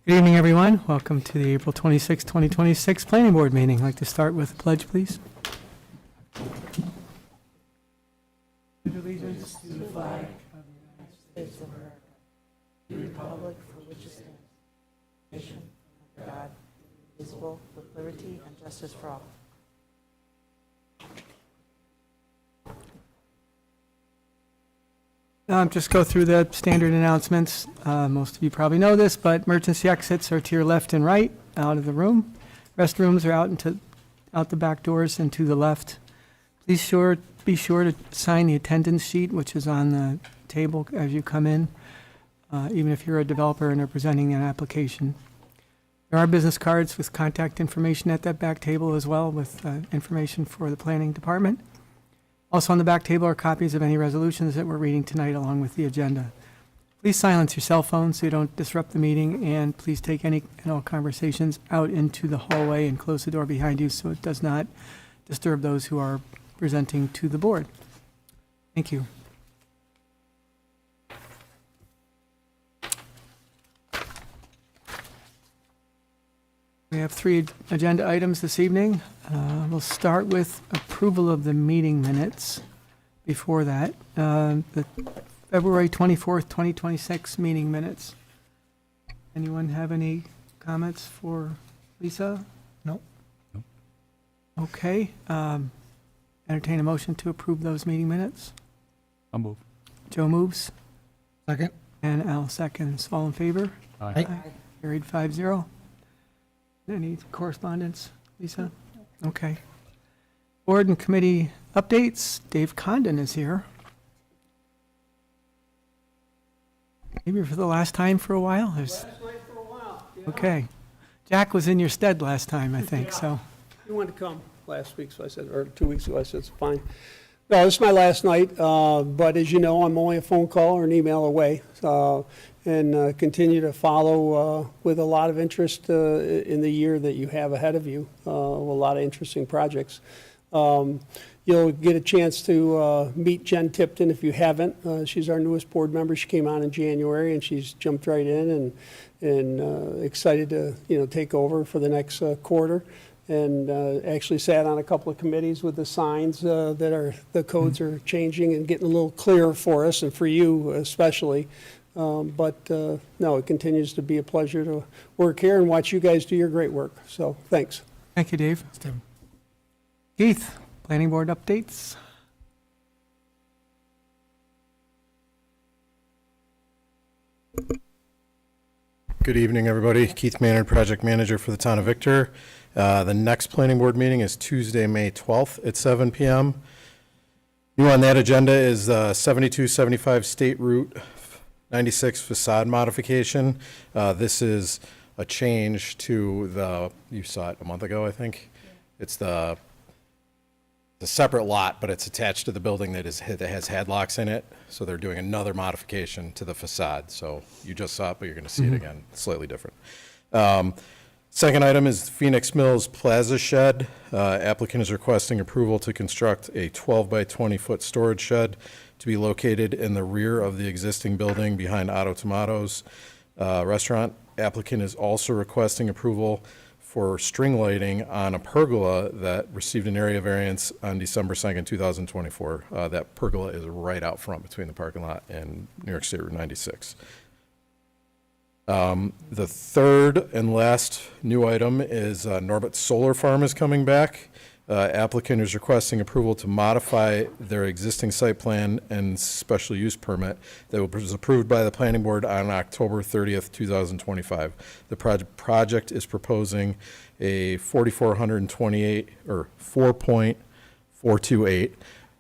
Good evening, everyone. Welcome to the April 26, 2026 Planning Board meeting. I'd like to start with a pledge, please. Allegiance to the flag of the United States of America, the republic for which it stands, nation under God, indivisible, with liberty and justice for all. Just go through the standard announcements. Most of you probably know this, but emergency exits are to your left and right out of the room. Restrooms are out the back doors and to the left. Please be sure to sign the attendance sheet, which is on the table as you come in, even if you're a developer and are presenting an application. There are business cards with contact information at that back table as well, with information for the planning department. Also on the back table are copies of any resolutions that we're reading tonight along with the agenda. Please silence your cell phones so you don't disrupt the meeting, and please take any and all conversations out into the hallway and close the door behind you so it does not disturb those who are presenting to the board. Thank you. We have 3 agenda items this evening. We'll start with approval of the meeting minutes. Before that, the February 24th, 2026 meeting minutes. Anyone have any comments for Lisa? No. Okay. Entertain a motion to approve those meeting minutes. I'll move. Joe moves Second. and Al seconds. All in favor? Aye. Carried 5-0. Any correspondence, Lisa? Okay. Board and committee updates. Dave Condon is here. Maybe for the last time for a while? Last night for a while. Yeah. Okay. Jack was in your stead last time, I think, so. You wanted to come last week, so I said, or 2 weeks ago, I said, it's fine. No, this is my last night, but as you know, I'm only a phone call or an email away. And continue to follow with a lot of interest in the year that you have ahead of you, with a lot of interesting projects. You'll get a chance to meet Jen Tipton if you haven't. She's our newest board member. She came on in January, and she's jumped right in and excited to take over for the next quarter. And actually sat on a couple of committees with the signs the codes are changing and getting a little clearer for us and for you especially. But no, it continues to be a pleasure to work here and watch you guys do your great work. So thanks. Thank you, Dave. Keith, planning board updates. Good evening, everybody. Keith Maynard, project manager for the town of Victor. The next planning board meeting is Tuesday, May 12th at 7 p.m. New on that agenda is 7275 State Route 96 facade modification. This is a change to you saw it a month ago, I think. It's the separate lot, but it's attached to the building that has headlocks in it. So they're doing another modification to the facade. So you just saw it, but you're going to see it again, slightly different. Second item is Phoenix Mills Plaza Shed. Applicant is requesting approval to construct a 12 by 20 foot storage shed to be located in the rear of the existing building behind Otto Tomatoes restaurant. Applicant is also requesting approval for string lighting on a pergola that received an area variance on December 2nd, 2024. That pergola is right out front between the parking lot and New York State Route 96. The third and last new item is Norbert Solar Farm is coming back. Applicant is requesting approval to modify their existing site plan and special use permit that was approved by the planning board on October 30th, 2025. The project is proposing a 4,428 or 4.428,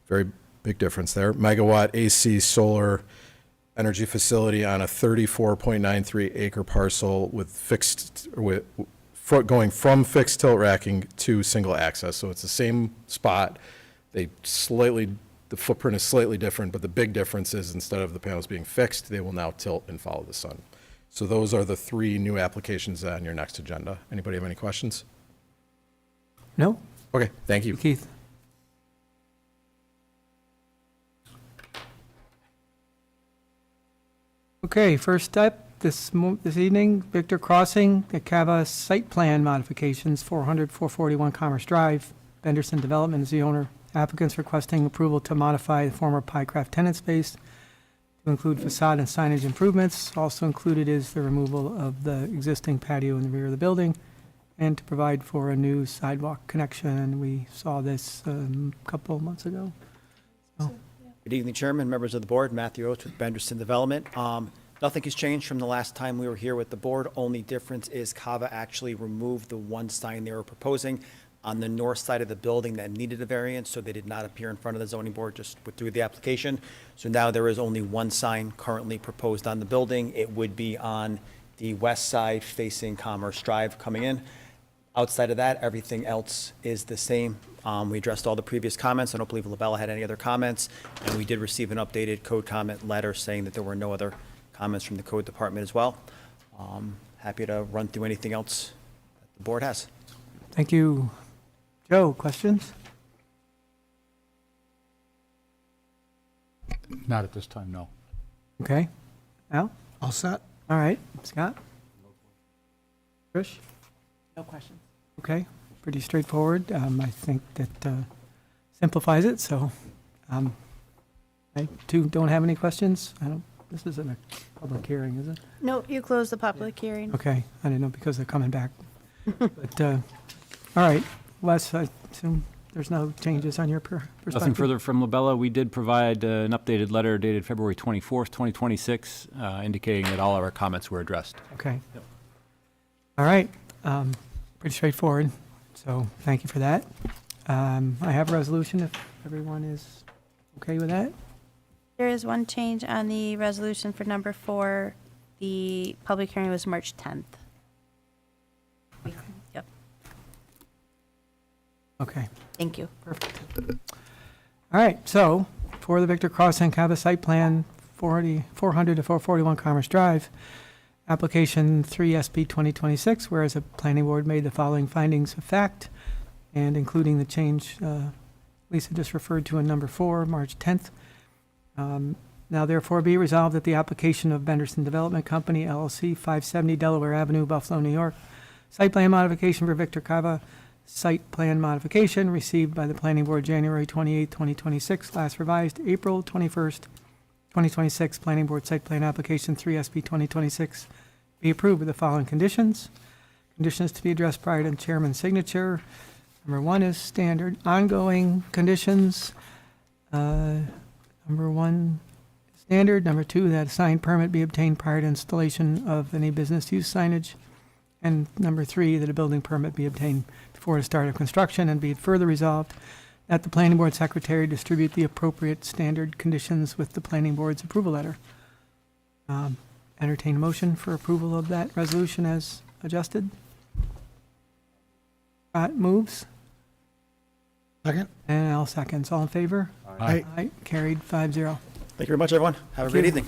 very big difference there, megawatt AC solar energy facility on a 34.93 acre parcel going from fixed tilt racking to single access. So it's the same spot. The footprint is slightly different, but the big difference is instead of the panels being fixed, they will now tilt and follow the sun. So those are the 3 new applications on your next agenda. Anybody have any questions? No? Okay, thank you. Keith? Okay, first up this evening, Victor Crossing, the Cava site plan modifications, 441 Commerce Drive. Benderson Development is the owner. Applicants requesting approval to modify the former Piecraft tenant space to include facade and signage improvements. Also included is the removal of the existing patio in the rear of the building and to provide for a new sidewalk connection. We saw this a couple of months ago. Good evening, Chairman, members of the board. Matthew Oates with Benderson Development. Nothing has changed from the last time we were here with the board. Only difference is Cava actually removed the one sign they were proposing on the north side of the building that needed a variance, so they did not appear in front of the zoning board, just withdrew the application. So now there is only one sign currently proposed on the building. It would be on the west side facing Commerce Drive coming in. Outside of that, everything else is the same. We addressed all the previous comments. I don't believe Labella had any other comments. And we did receive an updated code comment letter saying that there were no other comments from the code department as well. Happy to run through anything else that the board has. Thank you. Joe, questions? Not at this time, no. Okay. Al? All set? All right. Scott? Trish? No questions. Okay, pretty straightforward. I think that simplifies it, so I too don't have any questions. This isn't a public hearing, is it? No, you closed the public hearing. Okay, I didn't know because they're coming back. But, all right, Wes, I assume there's no changes on your perspective? Nothing further from Labella. We did provide an updated letter dated February 24th, 2026, indicating that all of our comments were addressed. Okay. All right, pretty straightforward, so thank you for that. I have a resolution if everyone is okay with that. There is one change on the resolution for number 4. The public hearing was March 10th. Yep, Okay. thank you. All right, so for the Victor Crossing Cava site plan, 400 to 441 Commerce Drive, application 3 SP 2026, whereas the planning board made the following findings of fact, and including the change Lisa just referred to in number 4, March 10th. Now therefore be resolved that the application of Benderson Development Company LLC, 570 Delaware Avenue, Buffalo, New York, site plan modification for Victor Cava, site plan modification received by the planning board January 28, 2026, last revised April 21st, 2026, planning board site plan application 3 SP 2026, be approved with the following conditions. Conditions to be addressed prior to the chairman's signature. Number 1 is standard ongoing conditions. Number 1, standard. Number 2, that a sign permit be obtained prior to installation of any business use signage. And number 3, that a building permit be obtained before the start of construction, and be it further resolved that the planning board secretary distribute the appropriate standard conditions with the planning board's approval letter. Entertain a motion for approval of that resolution as adjusted. Scott moves, Second? and Al seconds. All in favor? Aye. Aye, carried 5-0. Thank you very much, everyone. Have a great you. evening.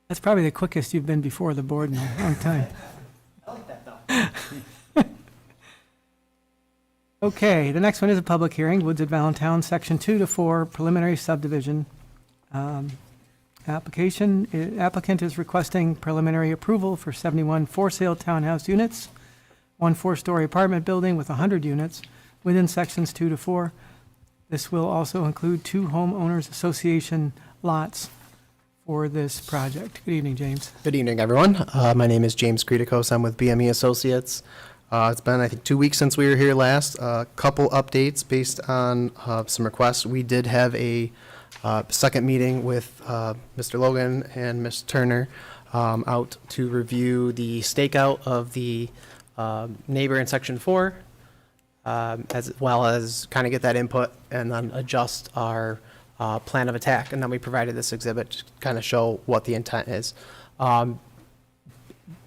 That's probably the quickest you've been before the board in a long time. Okay, the next one is a public hearing, Woods at Valentine, Section 2 to 4, preliminary subdivision. Applicant is requesting preliminary approval for 71 for-sale townhouse units, 1 4-story apartment building with 100 units within Sections 2 to 4. This will also include 2 homeowners association lots for this project. Good evening, James. Good evening, everyone. My name is James Creticos. I'm with BME Associates. It's been, I think, 2 weeks since we were here last. A couple updates based on some requests. We did have a second meeting with Mr. Logan and Ms. Turner out to review the stakeout of the neighbor in Section 4, as well as kind of get that input and then adjust our plan of attack, and then we provided this exhibit to kind of show what the intent is. A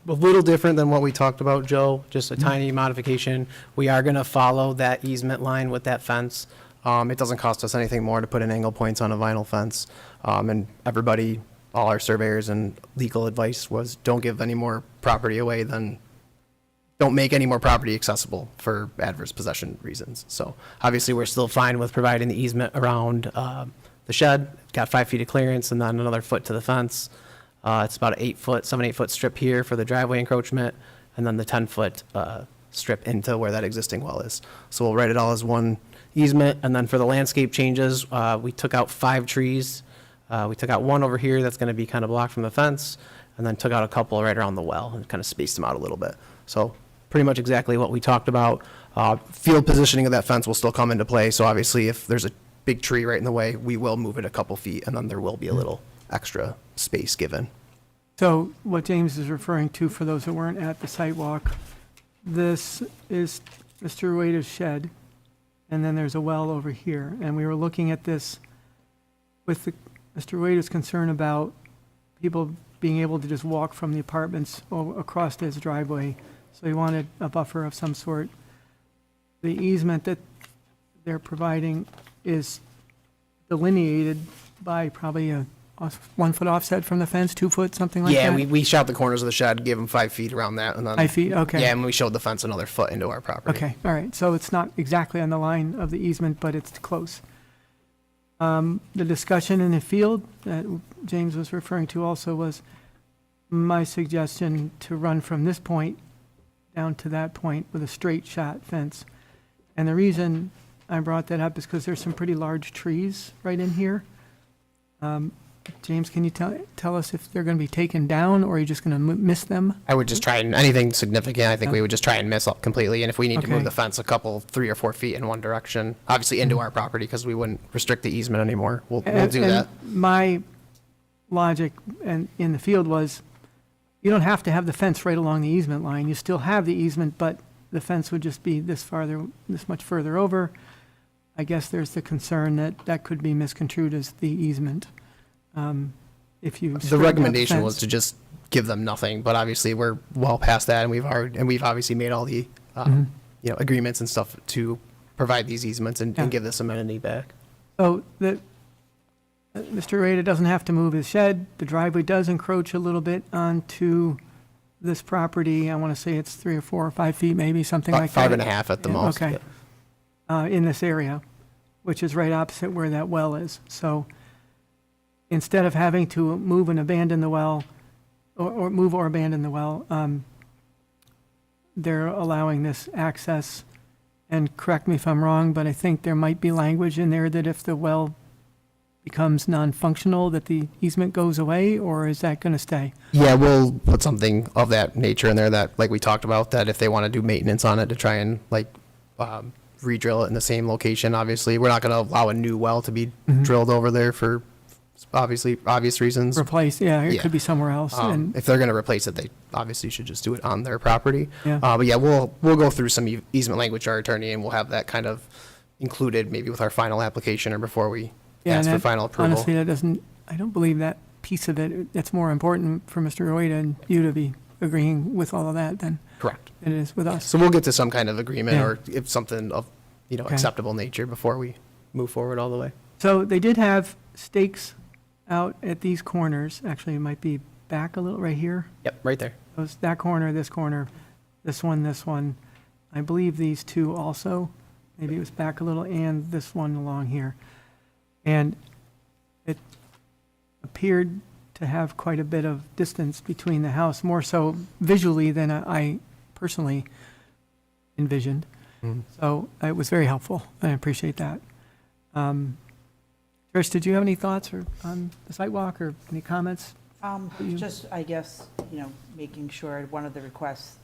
little different than what we talked about, Joe, just a tiny modification. We are going to follow that easement line with that fence. It doesn't cost us anything more to put in angle points on a vinyl fence. And everybody, all our surveyors and legal advice was don't give any more property away than, don't make any more property accessible for adverse possession reasons. So obviously, we're still fine with providing the easement around the shed. Got 5 feet of clearance and then another foot to the fence. It's about an 7-8 foot strip here for the driveway encroachment, and then the 10-foot strip into where that existing well is. So we'll write it all as one easement, and then for the landscape changes, we took out 5 trees. We took out one over here that's gonna be kind of blocked from the fence, and then took out a couple right around the well and kind of spaced them out a little bit. So pretty much exactly what we talked about. Field positioning of that fence will still come into play, so obviously if there's a big tree right in the way, we will move it a couple feet, and then there will be a little extra space given. So what James is referring to, for those that weren't at the site walk, this is Mr. Rueda's shed, and then there's a well over here. And we were looking at this with Mr. Rueda's concern about people being able to just walk from the apartments across his driveway. So he wanted a buffer of some sort. The easement that they're providing is delineated by probably a 1 foot offset from the fence, 2 foot, something like that? Yeah, we shot the corners of the shed, gave them 5 feet around that, and then. 5 feet, okay. Yeah, and we showed the fence another foot into our property. Okay, all right, so it's not exactly on the line of the easement, but it's close. The discussion in the field that James was referring to also was my suggestion to run from this point down to that point with a straight shot fence. And the reason I brought that up is because there's some pretty large trees right in here. James, can you tell us if they're going to be taken down, or are you just going to miss them? I would just try and, anything significant, I think we would just try and miss up completely, and if we need to move Okay. the fence a couple, 3 or 4 feet in one direction, obviously into our property, because we wouldn't restrict the easement anymore, we'll do And that. my logic in the field was, you don't have to have the fence right along the easement line. You still have the easement, but the fence would just be this much further over. I guess there's the concern that that could be misconstrued as the easement. If you The straighten out recommendation was fence. to just give them nothing, but obviously we're well past that, and we've obviously made all the, agreements and stuff to provide these easements and Yeah. give this amenity back. So Mr. Rada doesn't have to move his shed. The driveway does encroach a little bit onto this property. I want to say it's 3 or 4 or 5 feet, maybe, something like that. 5.5 at the Yeah, most. okay. In this area, which is right opposite where that well is. So instead of having to move and abandon the well, or move or abandon the well, they're allowing this access. And correct me if I'm wrong, but I think there might be language in there that if the well becomes non-functional, that the easement goes away, or is that going to stay? Yeah, we'll put something of that nature in there that, like we talked about, that if they want to do maintenance on it to try and re-drill it in the same location, obviously, we're not going to allow a new well to be drilled over there for obvious reasons. Replace, yeah, it Yeah. could be somewhere else. And If they're going to replace it, they obviously should just do it on their property. Yeah. But yeah, we'll go through some easement language to our attorney, and we'll have that kind of included maybe with our final application or before we yeah, ask and for final approval. honestly, I don't believe that piece of it, that's more important for Mr. Roida and you to be agreeing with all of that than Correct. it is with us. So we'll get to some kind of agreement Yeah. or if something of, Okay. acceptable nature before we move forward all the way. So they did have stakes out at these corners. Actually, it might be back a little, right here. Yep, right there. That corner, this one. I believe these two also. Maybe it was back a little, and this one along here. And it appeared to have quite a bit of distance between the house, more so visually than I personally envisioned. So it was very helpful. I appreciate that. Trish, did you have any thoughts on the sidewalk or any comments? you- Just, I guess, making sure one of the requests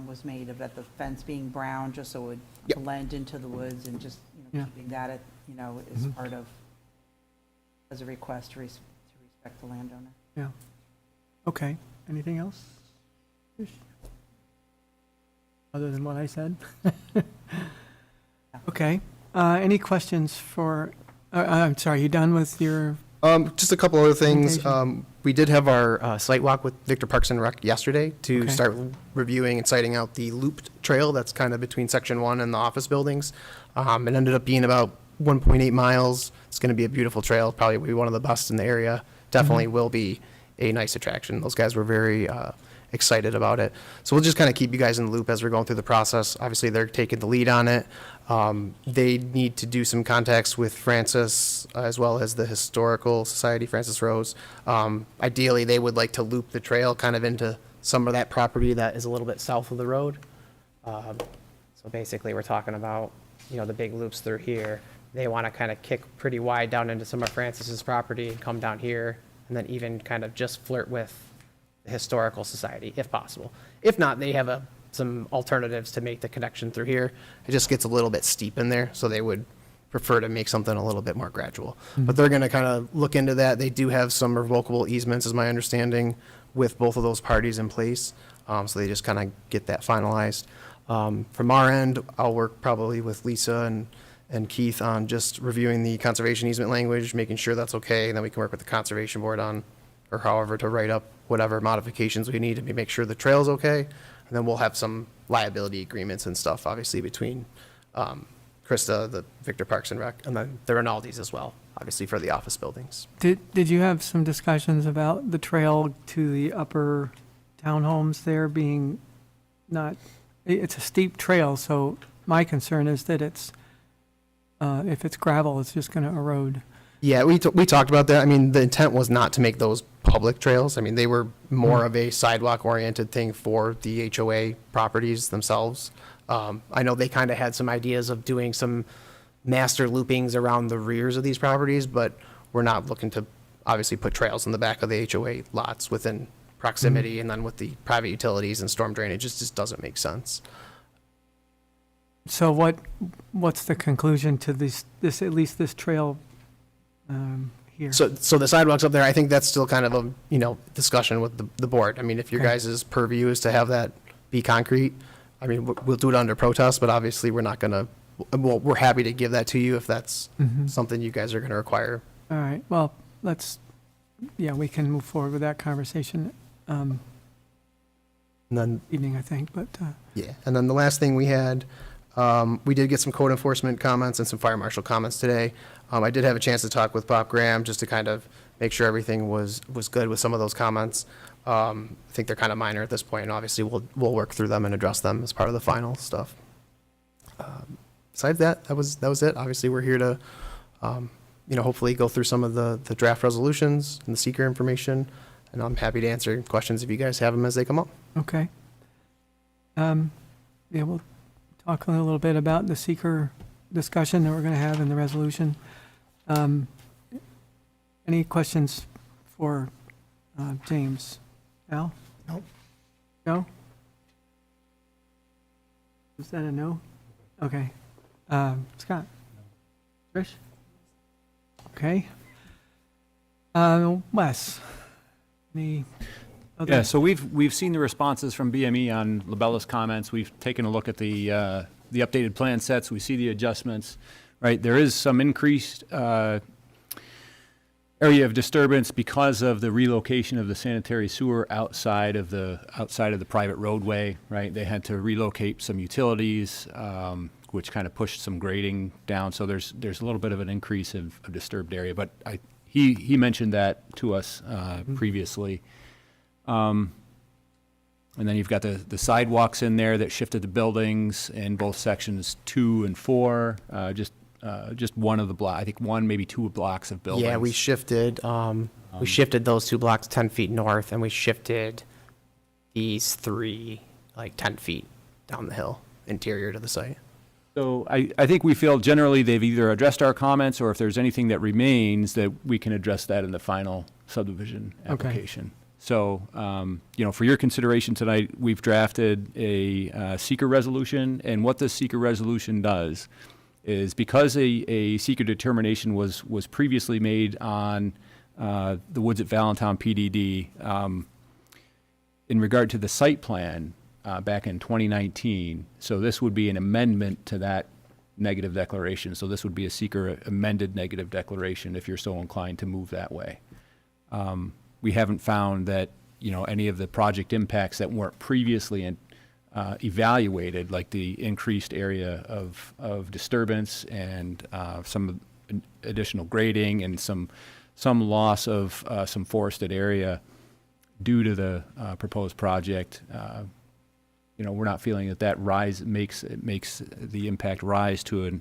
was made of that the fence being brown, just so it would Yep. blend into the woods, and just, Yeah. keeping that, as part of, as a request to respect the landowner. Yeah. Okay. Anything else? Trish? Other than what I said? Okay. Any questions for I'm sorry, you done with your, Just a couple other things. Presentation. We did have our site walk with Victor Parks and Rec yesterday to Okay. start reviewing and citing out the looped trail that's kind of between Section 1 and the office buildings. It ended up being about 1.8 miles. It's going to be a beautiful trail, probably be one of the best in the area. Definitely will be a nice attraction. Those guys were very excited about it. So we'll just kind of keep you guys in the loop as we're going through the process. Obviously, they're taking the lead on it. They need to do some contacts with Francis as well as the Historical Society, Francis Rose. Ideally, they would like to loop the trail kind of into some of that property that is a little bit south of the road. So basically, we're talking about, the big loops through here. They want to kind of kick pretty wide down into some of Francis's property and come down here, and then even kind of just flirt with the Historical Society, if possible. If not, they have some alternatives to make the connection through here. It just gets a little bit steep in there, so they would prefer to make something a little bit more gradual. But they're going to kind of look into that. They do have some revocable easements, is my understanding, with both of those parties in place. So they just kind of get that finalized. From our end, I'll work probably with Lisa and Keith on just reviewing the conservation easement language, making sure that's okay, and then we can work with the conservation board on, or however, to write up whatever modifications we need to make sure the trail's okay. And then we'll have some liability agreements and stuff, obviously, between Krista, the Victor Parks and Rec, and then the Rinaldi's as well, obviously, for the office buildings. did you have some discussions about the trail to the upper townhomes there being not, it's a steep trail, so my concern is that it's, if it's gravel, it's just going to erode. Yeah, we talked about that. I mean, the intent was not to make those public trails. I mean, they were more of a sidewalk-oriented thing for the HOA properties themselves. I know they kind of had some ideas of doing some master loopings around the rears of these properties, but we're not looking to obviously put trails in the back of the HOA lots within proximity, and then with the private utilities and storm drainage, it just doesn't make sense. So what's the conclusion to this, at least this trail here? So the sidewalks up there, I think that's still kind of a, discussion with the board. I mean, if your Okay. guys' purview is to have that be concrete, I mean, we'll do it under protest, but obviously we're not gonna, well, we're happy to give that to you if that's Mhm. something you guys are gonna require. All right, well, we can move forward with that conversation And then, evening, I think, but, yeah, and then the last thing we had, we did get some code enforcement comments and some fire marshal comments today. I did have a chance to talk with Bob Graham just to kind of make sure everything was good with some of those comments. I think they're kind of minor at this point, and obviously we'll work through them and address them as part of the final stuff. Besides that, that was it. Obviously, we're here to, hopefully go through some of the draft resolutions and the seeker information, and I'm happy to answer questions if you guys have them as they come up. okay. We'll talk a little bit about the seeker discussion that we're going to have in the resolution. Any questions for James? Al? Nope. No? Is that a no? Okay. Scott? Trish? Okay. Wes? Any other? Yeah, so we've seen the responses from BME on Labella's comments. We've taken a look at the updated plan sets. We see the adjustments, right? There is some increased area of disturbance because of the relocation of the sanitary sewer outside of the private roadway, right? They had to relocate some utilities, which kind of pushed some grading down. So there's a little bit of an increase of disturbed area, but he mentioned that to us previously. And then you've got the sidewalks in there that shifted the buildings in both sections 2 and 4, just one of the block, I think one, maybe 2 blocks of buildings. Yeah, we shifted those 2 blocks 10 feet north, and we shifted these 3, 10 feet down the hill, interior to the site. So I think we feel generally they've either addressed our comments, or if there's anything that remains, that we can address that in the final subdivision Okay. application. So, for your consideration tonight, we've drafted a seeker resolution, and what this seeker resolution does is, because a seeker determination was previously made on the Woods at Valentine PDD in regard to the site plan back in 2019, so this would be an amendment to that negative declaration. So this would be a seeker amended negative declaration if you're so inclined to move that way. We haven't found that, any of the project impacts that weren't previously evaluated, like the increased area of disturbance and some additional grading and some loss of some forested area due to the proposed project. We're not feeling that makes the impact rise to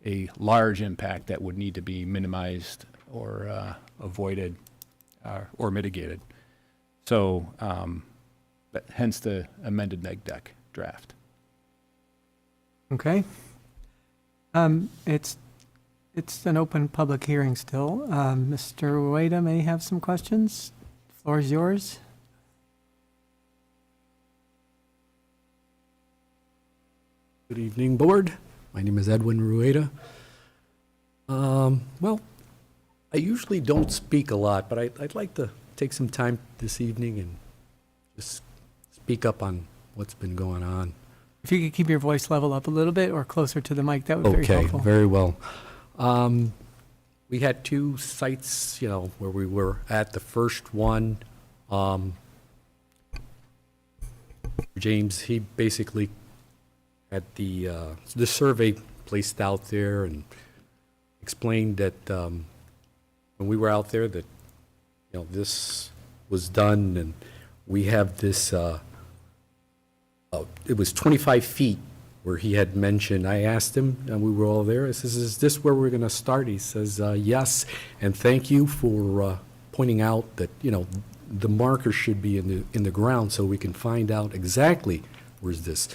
a large impact that would need to be minimized or avoided or mitigated. So, hence the amended neg deck draft. Okay. It's an open public hearing still. Mr. Ueda may have some questions. Floor is yours. Good evening, Board. My name is Edwin Rueda. Well, I usually don't speak a lot, but I'd like to take some time this evening and just speak up on what's been going on. If you could keep your voice level up a little bit or closer to the mic, that would be very Okay, helpful. very well. We had two sites, where we were at. The first one, James, he basically had the survey placed out there and explained that when we were out there that, this was done and we have this, it was 25 feet where he had mentioned. I asked him, and we were all there, I says, is this where we're going to start? He says, yes, and thank you for pointing out that, the marker should be in the ground so we can find out exactly where's this.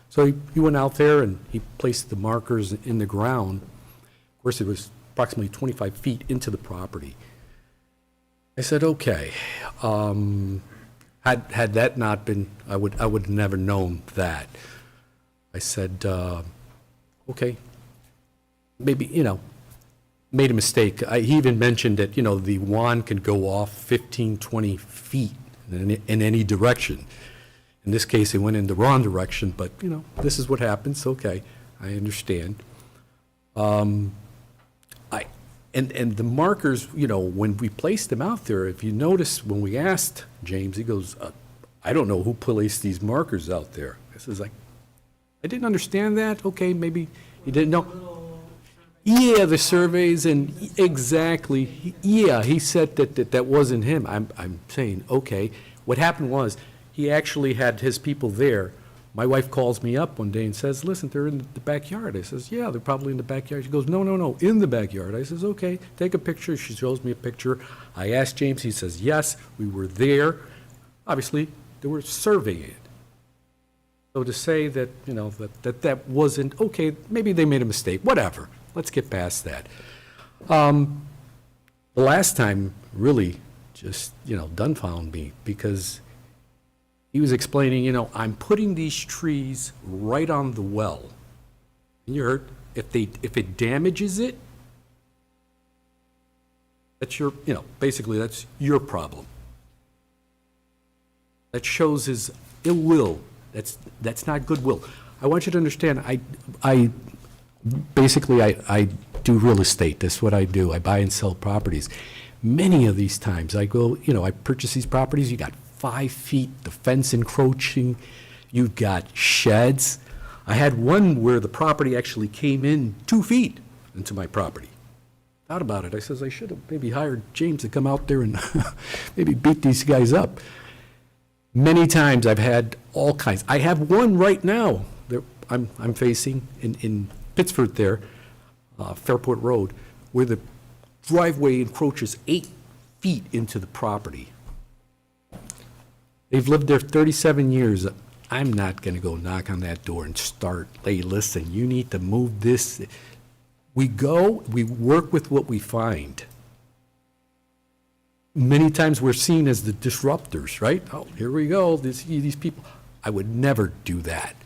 So he went out there and he placed the markers in the ground. Of course, it was approximately 25 feet into the property. I said, okay. Had that not been, I would have never known that. I said, okay, maybe, made a mistake. He even mentioned that, the wand can go off 15, 20 feet in any direction. In this case, it went in the wrong direction, but, this is what happens. Okay, I understand. And the markers, when we placed them out there, if you notice, when we asked James, he goes, I don't know who placed these markers out there. I says, I didn't understand that. Okay, maybe he didn't know. Yeah, the surveys and exactly. He said that wasn't him. I'm saying, okay. What happened was he actually had his people there. My wife calls me up one day and says, listen, they're in the backyard. I says, yeah, they're probably in the backyard. She goes, no, in the backyard. I says, okay, take a picture. She shows me a picture. I asked James. He says, yes, we were there. Obviously, they were surveying it. So to say that, that wasn't, okay, maybe they made a mistake, whatever. Let's get past that. The last time really just, dumbfounded me because he was explaining, I'm putting these trees right on the well. And you heard, if it damages it, that's your, basically that's your problem. That shows his ill will. That's not goodwill. I want you to understand, I do real estate. That's what I do. I buy and sell properties. Many of these times I go, I purchase these properties, you got 5 feet, the fence encroaching, you've got sheds. I had one where the property actually came in 2 feet into my property. Thought about it. I says, I should have maybe hired James to come out there and maybe beat these guys up. Many times I've had all kinds. I have one right now that I'm facing in Pittsford there, Fairport Road, where the driveway encroaches 8 feet into the property. They've lived there 37 years. I'm not going to go knock on that door and start, hey, listen, you need to move this. We work with what we find. Many times we're seen as the disruptors, right? Oh, here we go, these people. I would never do that.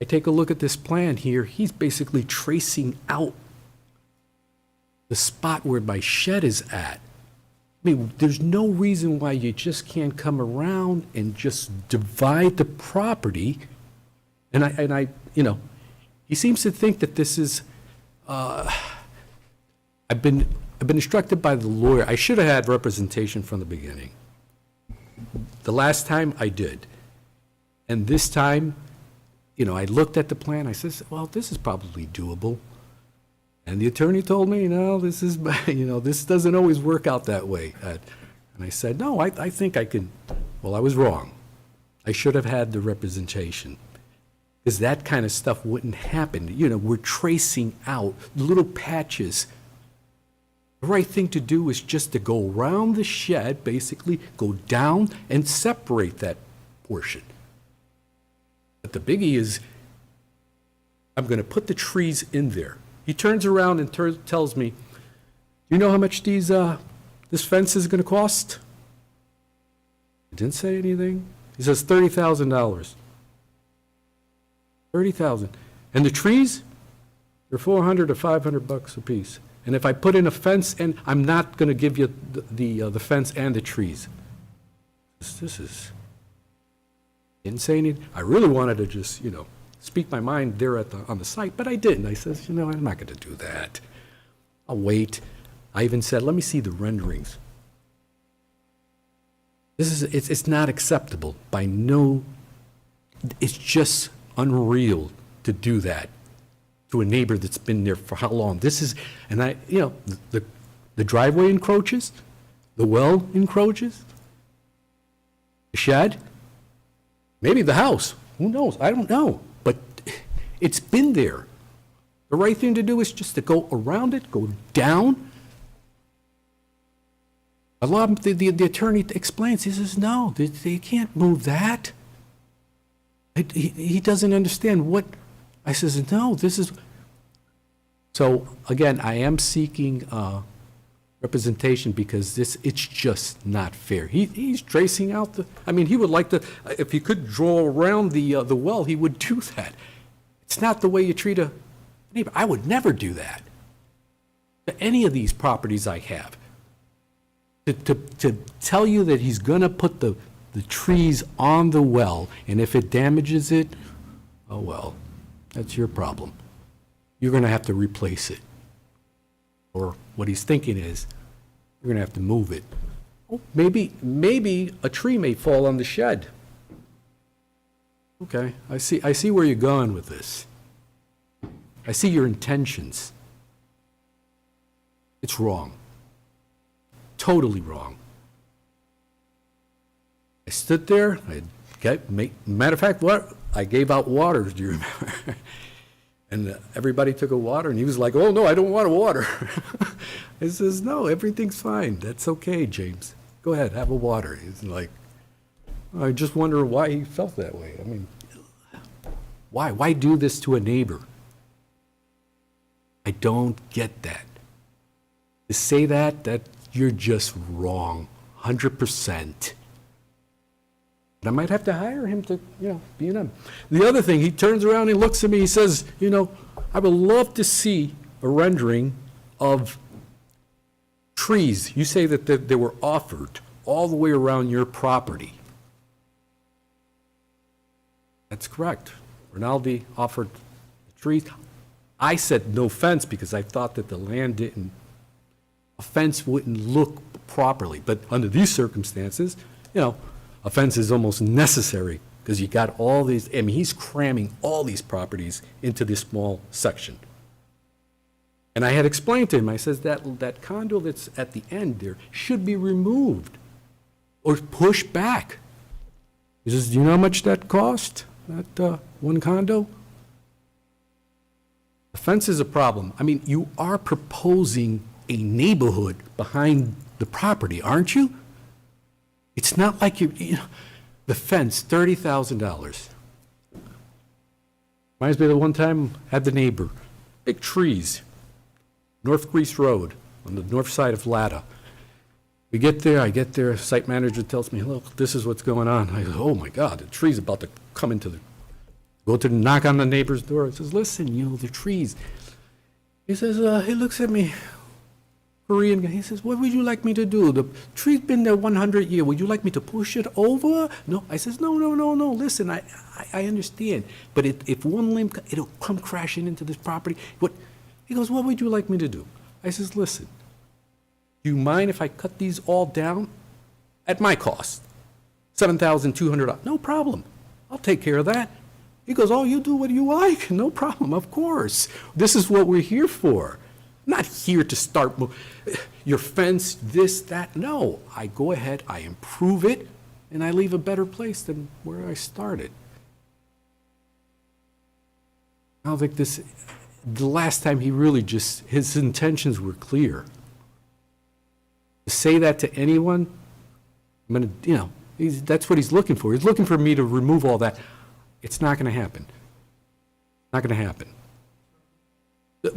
I take a look at this plan here. He's basically tracing out the spot where my shed is at. I mean, there's no reason why you just can't come around and just divide the property. And I He seems to think that this is, I've been instructed by the lawyer, I should have had representation from the beginning. The last time I did. And this time, you know, I looked at the plan, I says, well, this is probably doable. And the attorney told me, no, this is, you know, this doesn't always work out that way. And I said, no, I think I can. Well, I was wrong. I should have had the representation. Because that kind of stuff wouldn't happen. You know, we're tracing out little patches. The right thing to do is just to go around the shed, basically, go down and separate that portion. But the biggie is, I'm going to put the trees in there. He turns around and tells me, you know how much this fence is going to cost? I didn't say anything. He says $30,000. $30,000. And the trees, they're $400 to $500 a piece. And if I put in a fence, and I'm not going to give you the fence and the trees. This is, didn't say anything. I really wanted to just, you know, speak my mind there on the site, but I didn't. I said, you know, I'm not going to do that. I'll wait. I even said, let me see the renderings. It's not acceptable by no, it's just unreal to do that to a neighbor that's been there for how long? This is, and I, you know, the driveway encroaches, the well encroaches, the shed, maybe the house, who knows? I don't know, but it's been there. The right thing to do is just to go around it, go down. A lot of the attorney explains, he says, no, they can't move that. He doesn't understand what, I says, no, this is, so again, I am seeking representation because it's just not fair. He's tracing out I mean, he would like to, if he could draw around the well, he would do that. It's not the way you treat a neighbor. I would never do that to any of these properties I have. To tell you that he's going to put the trees on the well, and if it damages it, oh well, that's your problem. You're going to have to replace it. Or what he's thinking is, you're going to have to move it. Oh, maybe a tree may fall on the shed. Okay, I see where you're going with this. I see your intentions. It's wrong. Totally wrong. I stood there, matter of fact, I gave out waters, do you remember? And everybody took a water, and he was like, oh, no, I don't want a water. I says, no, everything's fine. That's okay, James. Go ahead, have a water. He's like, I just wonder why he felt that way. I mean, why? Why do this to a neighbor? I don't get that. To say that you're just wrong, 100%. But I might have to hire him to, you know, be an M. The other thing, he turns around and looks at me, he says, you know, I would love to see a rendering of trees. You say that they were offered all the way around your property. That's correct. Rinaldi offered trees. I said no fence because I thought that the land didn't, a fence wouldn't look properly. But under these circumstances, you know, a fence is almost necessary because you got all these, I mean, he's cramming all these properties into this small section. And I had explained to him, I says that condo that's at the end there should be removed or pushed back. He says, do you know how much that cost, that one condo? The fence is a problem. I mean, you are proposing a neighborhood behind the property, aren't you? It's not like you know, the fence, $30,000. Reminds me of the one time I had the neighbor, big trees, North Grease Road on the north side of Latta. We get there, I get there, site manager tells me, look, this is what's going on. I go, oh my God, the tree's about to come go to knock on the neighbor's door. He says, listen, you know, the trees. He says, he looks at me, Korean guy. He says, what would you like me to do? The tree's been there 100 years. Would you like me to push it over? No. I says, no. Listen, I understand. But if one limb, it'll come crashing into this property. He goes, what would you like me to do? I says, listen, do you mind if I cut these all down at my cost? $7,200. No problem. I'll take care of that. He goes, oh, you do what you like. No problem, of course. This is what we're here for. I'm not here to start your fence, this, that. No, I go ahead, I improve it, and I leave a better place than where I started. I don't think the last time he really his intentions were clear. To say that to anyone, I'm going to, that's what he's looking for. He's looking for me to remove all that. It's not going to happen. Not going to happen.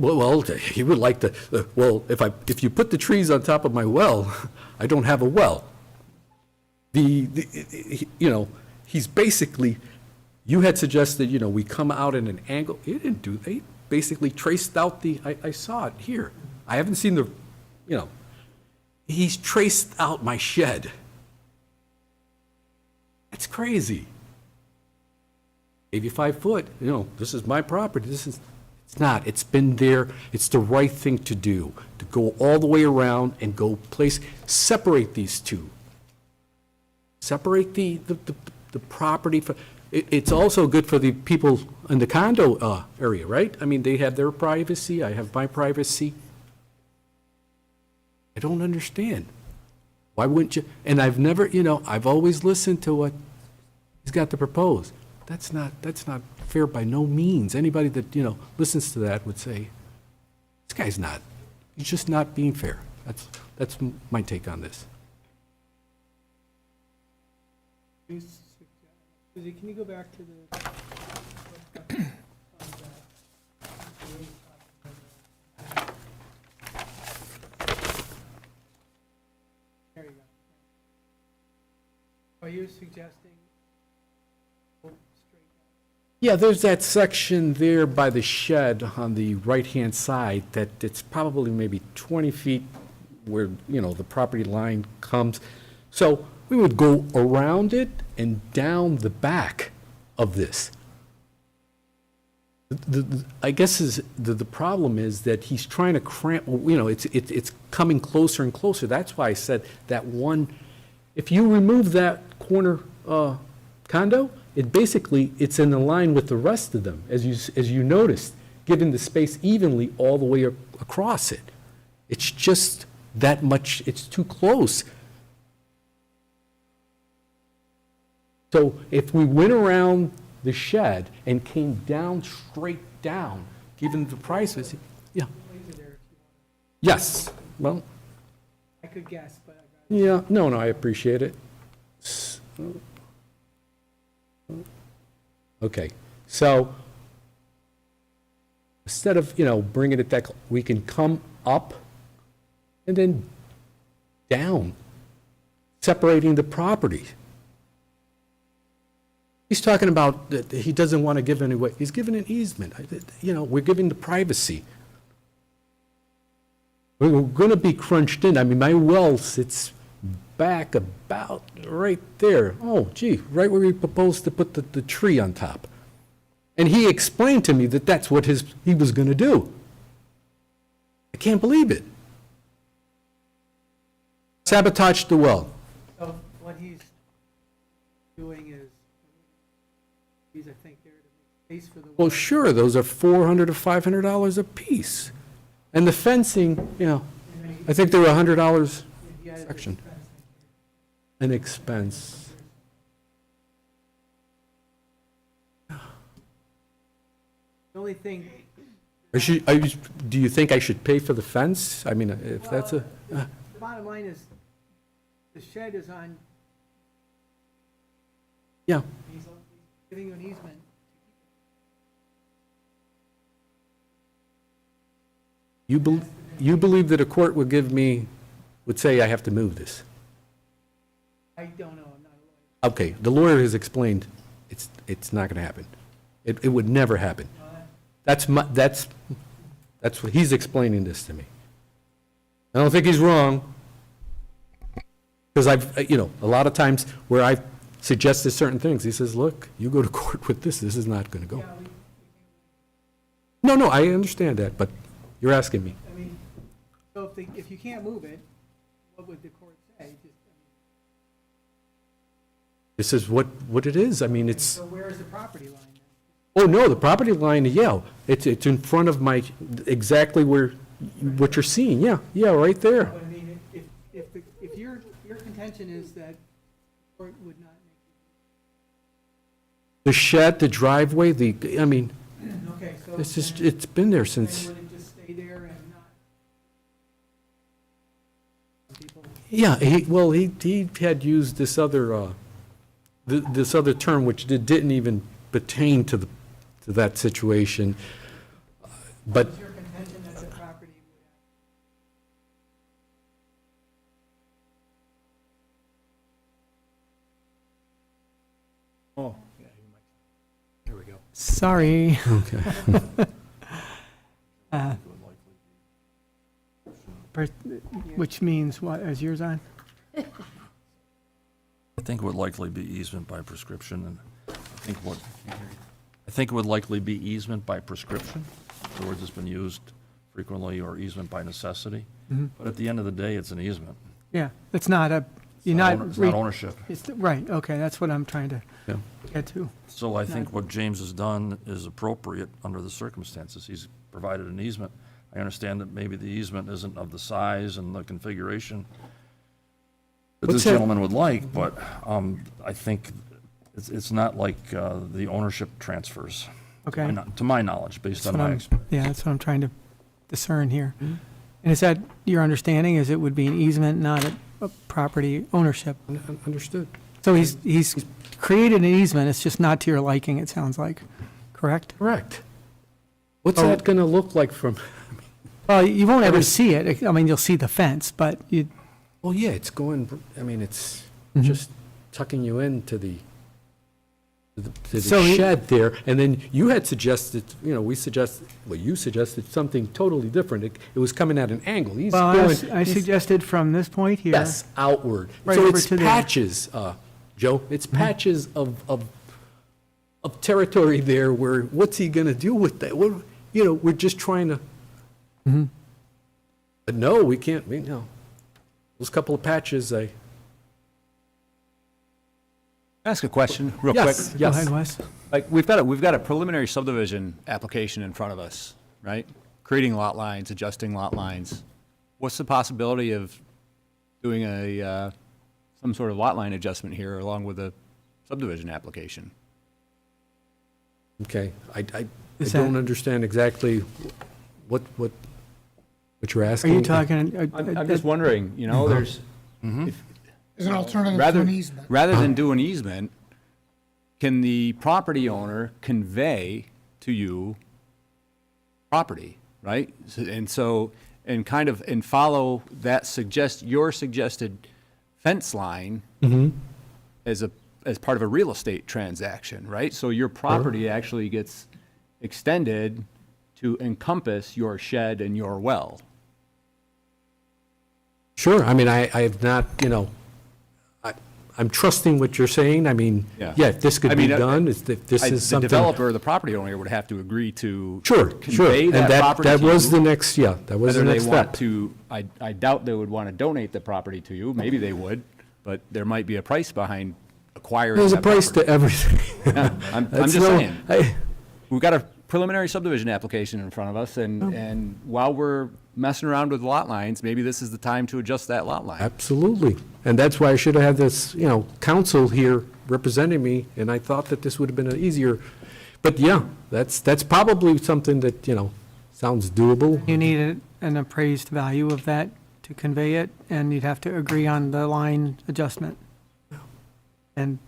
Well, he would like to, if you put the trees on top of my well, I don't have a well. He's basically, you had suggested, we come out at an angle. He didn't do, they basically traced out I saw it here. I haven't seen he's traced out my shed. That's crazy. Gave you 5 foot, this is my property, it's not, it's been there, it's the right thing to do, to go all the way around and separate these two. Separate the property, it's also good for the people in the condo area, right? I mean, they have their privacy, I have my privacy. I don't understand. Why wouldn't you, and I've never, I've always listened to what he's got to propose. That's not fair by no means. Anybody that, listens to that would say, this guy's he's just not being fair. That's my take on this. Suzie, can you go back to the? There you go. Are you suggesting? Yeah, there's that section there by the shed on the right-hand side that it's probably maybe 20 feet where, the property line comes. So we would go around it and down the back of this. I guess the problem is that he's trying to cramp, it's coming closer and closer. That's why I said that one, if you remove that corner condo, it's in line with the rest of them, as you noticed, giving the space evenly all the way across it. It's just that much, it's too close. So if we went around the shed and came down, straight down, given the privacy, yeah. Yes, well. I could guess, but. Yeah, no, I appreciate it. Okay, so instead of, bringing it that, we can come up and then down, separating the property. He's talking about that he doesn't want to give any way. He's giving an easement. We're giving the privacy. We're going to be crunched in. I mean, my well sits back about right there. Oh, gee, right where we proposed to put the tree on top. And he explained to me that that's what he was going to do. I can't believe it. Sabotage the well. So what he's doing is, I think, there to make space for the. Well, sure, those are $400 to $500 a piece. And the fencing, I think they were $100 section. An expense. The only thing, Do you think I should pay for the fence? I mean, if that's a, the bottom line is, the shed is on, yeah. he's giving you an easement. You believe that a court would say I have to move this? I don't know, I'm not a lawyer. Okay, the lawyer has explained it's not going to happen. It would never happen. That's what he's explaining this to me. I don't think he's wrong. Because I've, a lot of times where I've suggested certain things, he says, look, you go to court with this is not going to go. No, I understand that, but you're asking me. I mean, so if you can't move it, what would the court say? This is what it is. I mean, it's, So where is the property line then? oh, no, the property line, yeah, it's in front of my, exactly where, what you're seeing, yeah, right there. But I mean, if your contention is that the court would not The shed, the driveway, I mean, make, okay, so. it's just, it's been there since, Then would it just stay there and not? People, yeah, he had used this other, this other term which didn't even pertain to that situation. But is your contention that the property would Oh, yeah, here we go. Sorry. Okay. Which means what, is yours on? I think it would likely be easement by prescription, and I think it would likely be easement by prescription, the word that's been used frequently, or easement by necessity. But at the end of the day, it's an easement. Yeah, it's not a, you're It's not. not ownership. Right, okay, that's what I'm trying to Yeah. get to. So I think what James has done is appropriate under the circumstances. He's provided an easement. I understand that maybe the easement isn't of the size and the configuration that What's this that? gentleman would like, but I think it's not like the ownership transfers. Okay. To my knowledge, based That's on what my I'm- experience. Yeah, that's what I'm trying to discern here. And is that your understanding, is it would be an easement, not a property ownership? Understood. So he's created an easement, it's just not to your liking, it sounds like, correct? Correct. What's Oh. that going to look like from, Well, you won't ever Every- see it, I mean, you'll see the fence, but you, well, yeah, it's going, I mean, it's Mhm. just tucking you into the So he- shed there, and then you had suggested, you suggested something totally different. It was coming at an angle. He's well, going. I suggested from this point here. Yes, outward. Right So over it's to there. patches, Joe, it's patches of territory there where, what's he going to do with that? We're just trying to, Mhm. but no, we can't, those couple of patches, Ask a question, real yes, quick. Go ahead, yes. Wes. Like, we've got a preliminary subdivision application in front of us, right? Creating lot lines, adjusting lot lines. What's the possibility of doing some sort of lot line adjustment here along with a subdivision application? Okay, I Is don't that- understand exactly what you're Are asking. you talking? I'm just wondering, there's, Is an alternative to rather, an easement. rather than do an easement, can the property owner convey to you property, right? And follow that your suggested fence line as part of a real estate transaction, right? So your property actually gets extended to encompass your shed and your well. Sure, I mean, I have not, I'm trusting what you're saying. I mean, Yeah. yeah, if this I could be mean, done, if this The is something. developer or the property owner would have to agree to Sure, sure. convey And that property that to was you. the next, yeah, that was the Whether next they want step. to, I doubt they would want to donate the property to you. Maybe they would, but there might be a price behind acquiring There's a that price to property. everything. Yeah, I'm That's just no- saying. We've got a preliminary subdivision application in front of us, and while we're messing around with lot lines, maybe this is the time to adjust that lot line. Absolutely. And that's why I should have had this, counsel here representing me, and I thought that this would have been an easier, but yeah, that's probably something that, sounds doable. You need an appraised value of that to convey it, and you'd have to agree on the line adjustment. And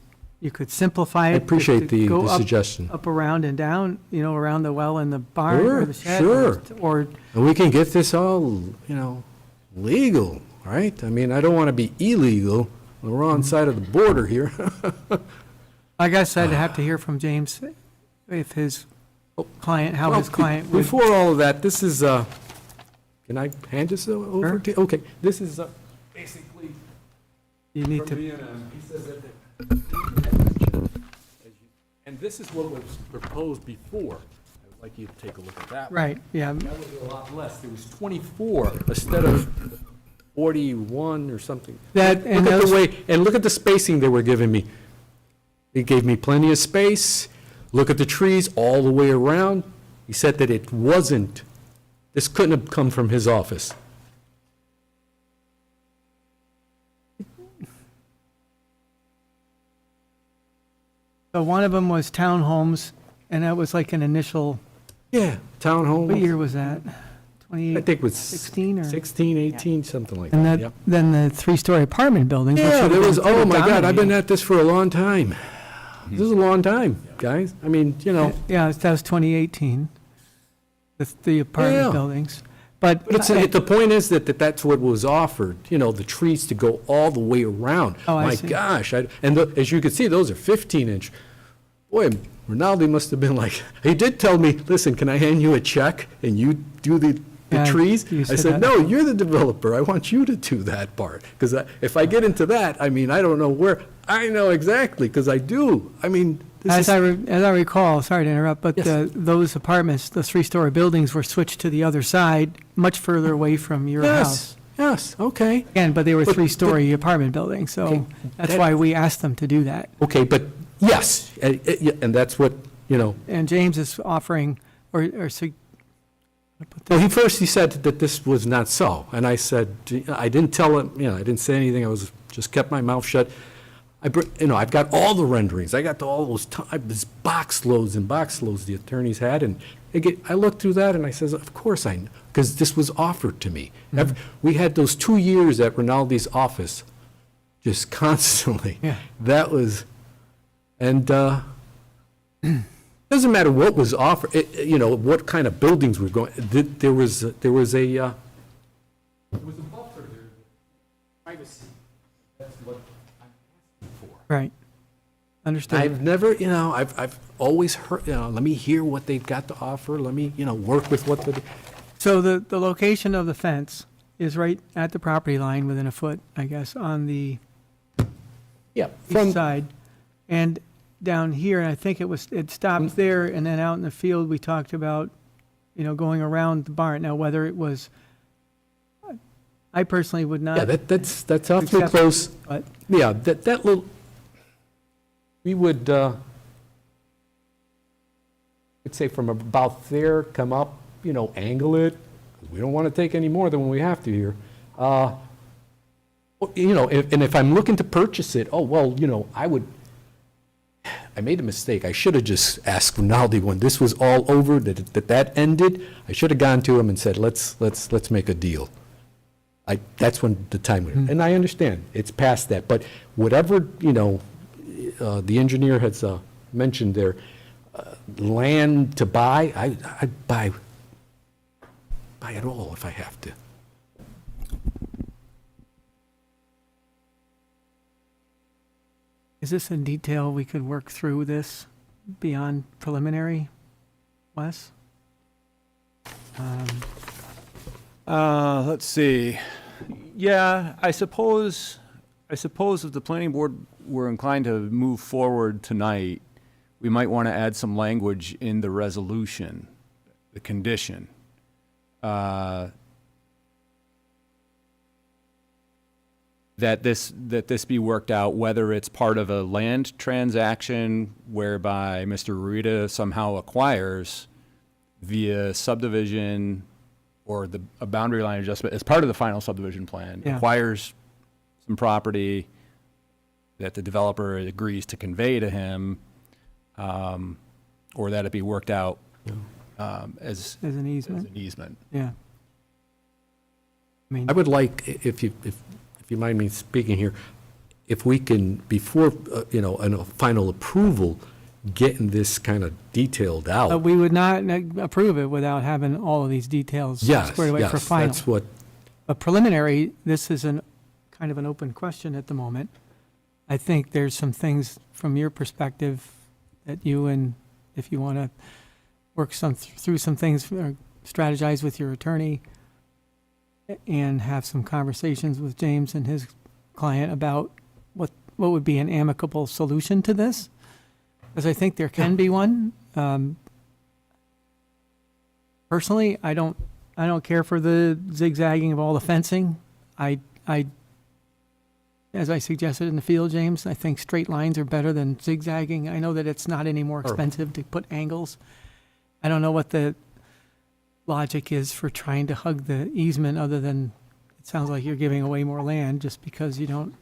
you could simplify it. I appreciate just to go the up- suggestion. Up, around, and down, around the well and the barn or the shed. Sure. Or, And we can get this all, legal, right? I mean, I don't want to be illegal on the wrong side of the border here. I guess I'd have to hear from James if his client, how his Well, client would. Before all of that, this is, Can I hand this over Sure. to you? Okay, this is basically You need from to, B&M. He says that, and this is what was proposed before. I would like you to take a look at that. right, yeah, That was a lot less. There was 24 instead of 41 or something. That- and Look at those- the way, and look at the spacing they were giving me. It gave me plenty of space. Look at the trees all the way around. He said that it wasn't, this couldn't have come from his office. so one of them was townhomes, and that was like an initial, Yeah, townhome. what year was that? I 28, think it was 16 or? 16, 18, something like And that. that, Yep. then the three-story apartment buildings. which Yeah, would there have was, been oh my God, I've been dominating. at this for a long time. This is a long time, guys. I mean, you know. Yeah, that was 2018, the apartment Yeah. buildings. But But the point is that that's what was offered, you know, the trees to go all the way around. Oh, I My see. gosh, as you can see, those are 15-inch. Boy, Ronaldo must have been like, he did tell me, listen, can I hand you a check and you do the Yeah, trees? you I said said, that. no, you're the developer. I want you to do that part. Because if I get into that, I mean, I don't know where, I know exactly, because I do. I mean, this as is. I recall, sorry to interrupt, but Yes. those apartments, the three-story buildings were switched to the other side, much further away from your house. Yes, okay. Again, but they were But three-story apartment buildings, so Okay, that's that- why we asked them to do that. Okay, but yes, and that's what, you know. And James is offering, or so. Well, he said that this was not so, and I said, I didn't tell him, you know, I didn't say anything, I was, just kept my mouth shut. I've got all the renderings, I got all those, this box loads and box loads the attorneys had, and I looked through that and I says, of course I know, because this was offered to me. We had those 2 years at Rinaldi's office, just constantly. Yeah. That was, and, doesn't matter what was offered, you know, what kind of buildings were going, there was a buffer there, privacy, that's what I'm asking for. Right. Understood. I've never, you know, I've always heard, you know, let me hear what they've got to offer, let me, you know, work with what the, So the location of the fence is right at the property line, within a foot, I guess, on the yeah, east side. And down here, and I think it stopped there, and then out in the field, we talked about, you know, going around the barn. Now, whether it was, I personally would not. yeah, that's awfully accept- close. But, Yeah, that little, we would, I'd say from about there, come up, you know, angle it, 'cause we don't want to take any more than we have to here. You know, and if I'm looking to purchase it, oh, well, you know, I made a mistake. I should have just asked Rinaldi when this was all over, that ended. I should have gone to him and said, let's make a deal. That's when the time, and I understand, it's past that, but whatever, you know, the engineer has mentioned there, land to buy, I'd buy it all if I have to. is this in detail we could work through this beyond preliminary, Wes? Let's see. Yeah, I suppose if the planning board were inclined to move forward tonight, we might want to add some language in the resolution, the condition. That this be worked out, whether it's part of a land transaction whereby Mr. Rueda somehow acquires via subdivision or a boundary line adjustment as part of the final subdivision plan, Yeah. acquires some property that the developer agrees to convey to him, or that it be worked out as As an easement? an easement. Yeah. I mean, I would like, if you mind me speaking here, if we can, before, you know, a final approval, getting this kind of detailed out. we would not approve it without having all of these details Yes, squared away for yes, final. that's what, But preliminary, this is kind of an open question at the moment. I think there's some things from your perspective that you, and if you want to work through some things, or strategize with your attorney, and have some conversations with James and his client about what would be an amicable solution to this, because I think there can be one. Personally, I don't care for the zigzagging of all the fencing. As I suggested in the field, James, I think straight lines are better than zigzagging. I know that it's not any more expensive to put angles. I don't know what the logic is for trying to hug the easement, other than it sounds like you're giving away more land just because you don't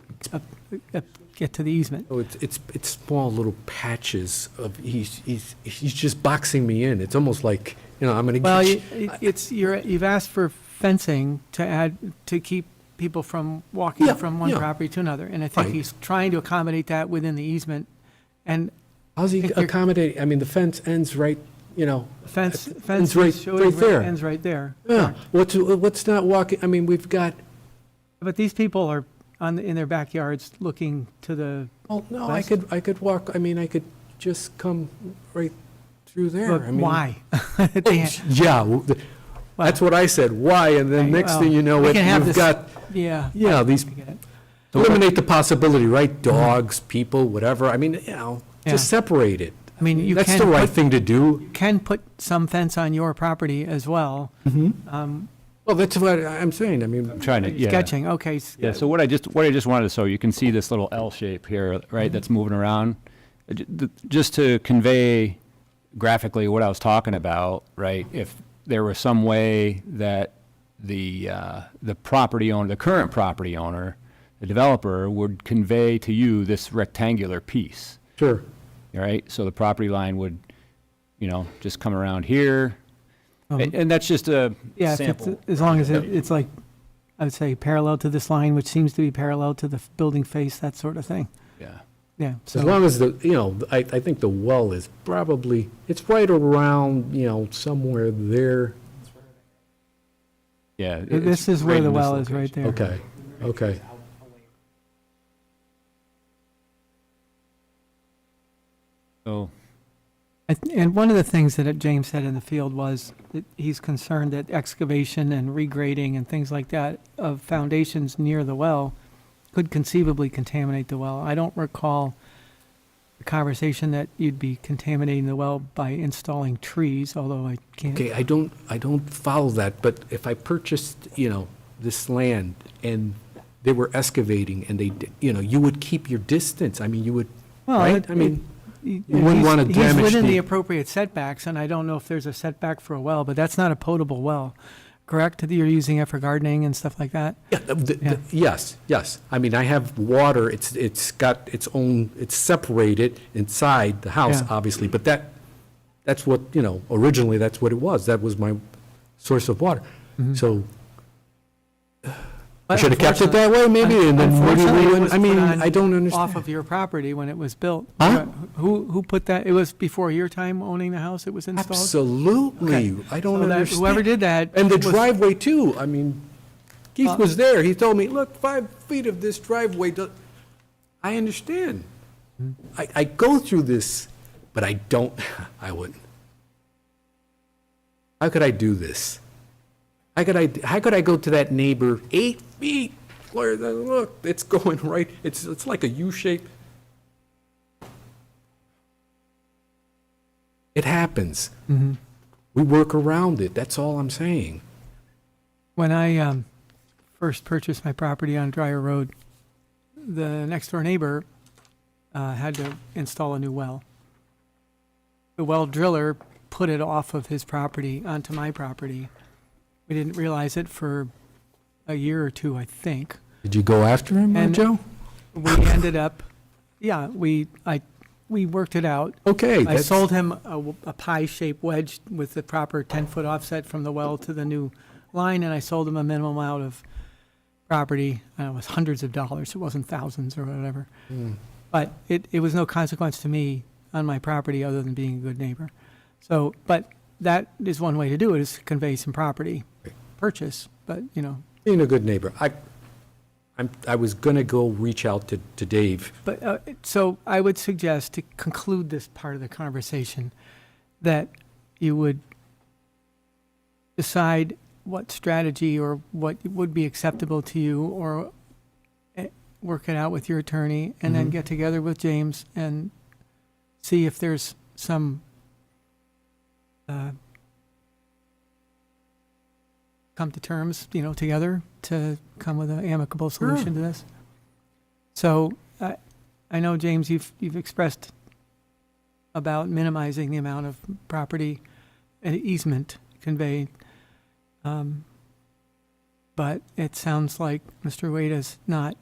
get to the easement. Oh, it's small little patches of, he's just boxing me in. It's almost like, I'm gonna Well, get you've asked for fencing to keep people from walking Yeah, from one yeah. property to another, and I think Right. he's trying to accommodate that within the easement. And How's he think you're- accommodating? I mean, the fence ends right, the fence It's right- showing right there. ends right there. Yeah, what's not walking, I mean, we've got, But these people are in their backyards looking to the. oh, no, West? I could walk, I mean, I could just come right through there. Look, I mean- why? Yeah, that's what I said, why, and then Right, next well, thing you know, we it, can have you've this- got, Yeah. yeah, these, I get it. eliminate the possibility, right? Dogs, people, whatever, I mean, Yeah. just separate it. I mean, you That's can the right put- thing to do. You can put some fence on your property as well. Well, that's what I'm saying, I mean, I'm trying to, yeah. Sketching, okay. Yeah, so what I just wanted to, so you can see this little L shape here, right, that's moving around. Just to convey graphically what I was talking about, right, if there was some way that the property owner, the current property owner, the developer would convey to you this rectangular piece, sure. all right? So the property line would, just come around here, and that's just a Yeah, if sample. it's, as long as it's like, I would say parallel to this line, which seems to be parallel to the building face, that sort of thing. Yeah. Yeah. As So, long as I think the well is probably, it's right around, somewhere there. Yeah. this is where the well is, right there. Okay, okay. So, And one of the things that James said in the field was that he's concerned that excavation and regrading and things like that of foundations near the well could conceivably contaminate the well. I don't recall the conversation that you'd be contaminating the well by installing trees, although I can't. Okay, I don't follow that, but if I purchased, this land and they were excavating and they, you would keep your distance. I mean, you would, Well, right? I mean, you wouldn't wanna He's damage within the the- appropriate setbacks, and I don't know if there's a setback for a well, but that's not a potable well, correct? That you're using it for gardening and stuff like that? yeah, yes. I mean, I have water, it's got its own, it's separated inside the house, Yeah. obviously, but that's what, originally that's what it was. That was my source of water. So I But should have kept it that way, maybe, and then maybe Unfortunately, we it wouldn't, was I mean, put on I don't Off understand. of your property when it was built. Huh? Who put that, it was before your time owning the house it was installed? Absolutely. Okay. I don't So that- understand. Whoever did that. And the was- driveway too, I mean, Keith was there, he told me, look, 5 feet of this driveway, I understand. I go through this, but I I wouldn't. How could I do this? How could I go to that neighbor 8 feet? Look, it's going right, it's like a U shape. It happens. We work around it, that's all I'm saying. When I first purchased my property on Dryer Road, the next door neighbor had to install a new well. The well driller put it off of his property onto my property. We didn't realize it for a year or two, I think. Did you go after him, And- Joe? We ended up, yeah, we worked it out. Okay. I that's- sold him a pie-shaped wedge with the proper 10-foot offset from the well to the new line, and I sold him a minimum amount of property. It was hundreds of dollars. It wasn't thousands or whatever. But it was no consequence to me on my property other than being a good neighbor. So, but that is one way to do it, is convey some property purchase, but, Being a good neighbor. I was gonna go reach out to Dave. But, so I would suggest, to conclude this part of the conversation, that you would decide what strategy or what would be acceptable to you, or work it out with your attorney, and then get together with James and see if there's some come to terms, together to come with an amicable solution to this. So I know, James, you've expressed about minimizing the amount of property and easement conveyed. But it sounds like Mr. Wade is not,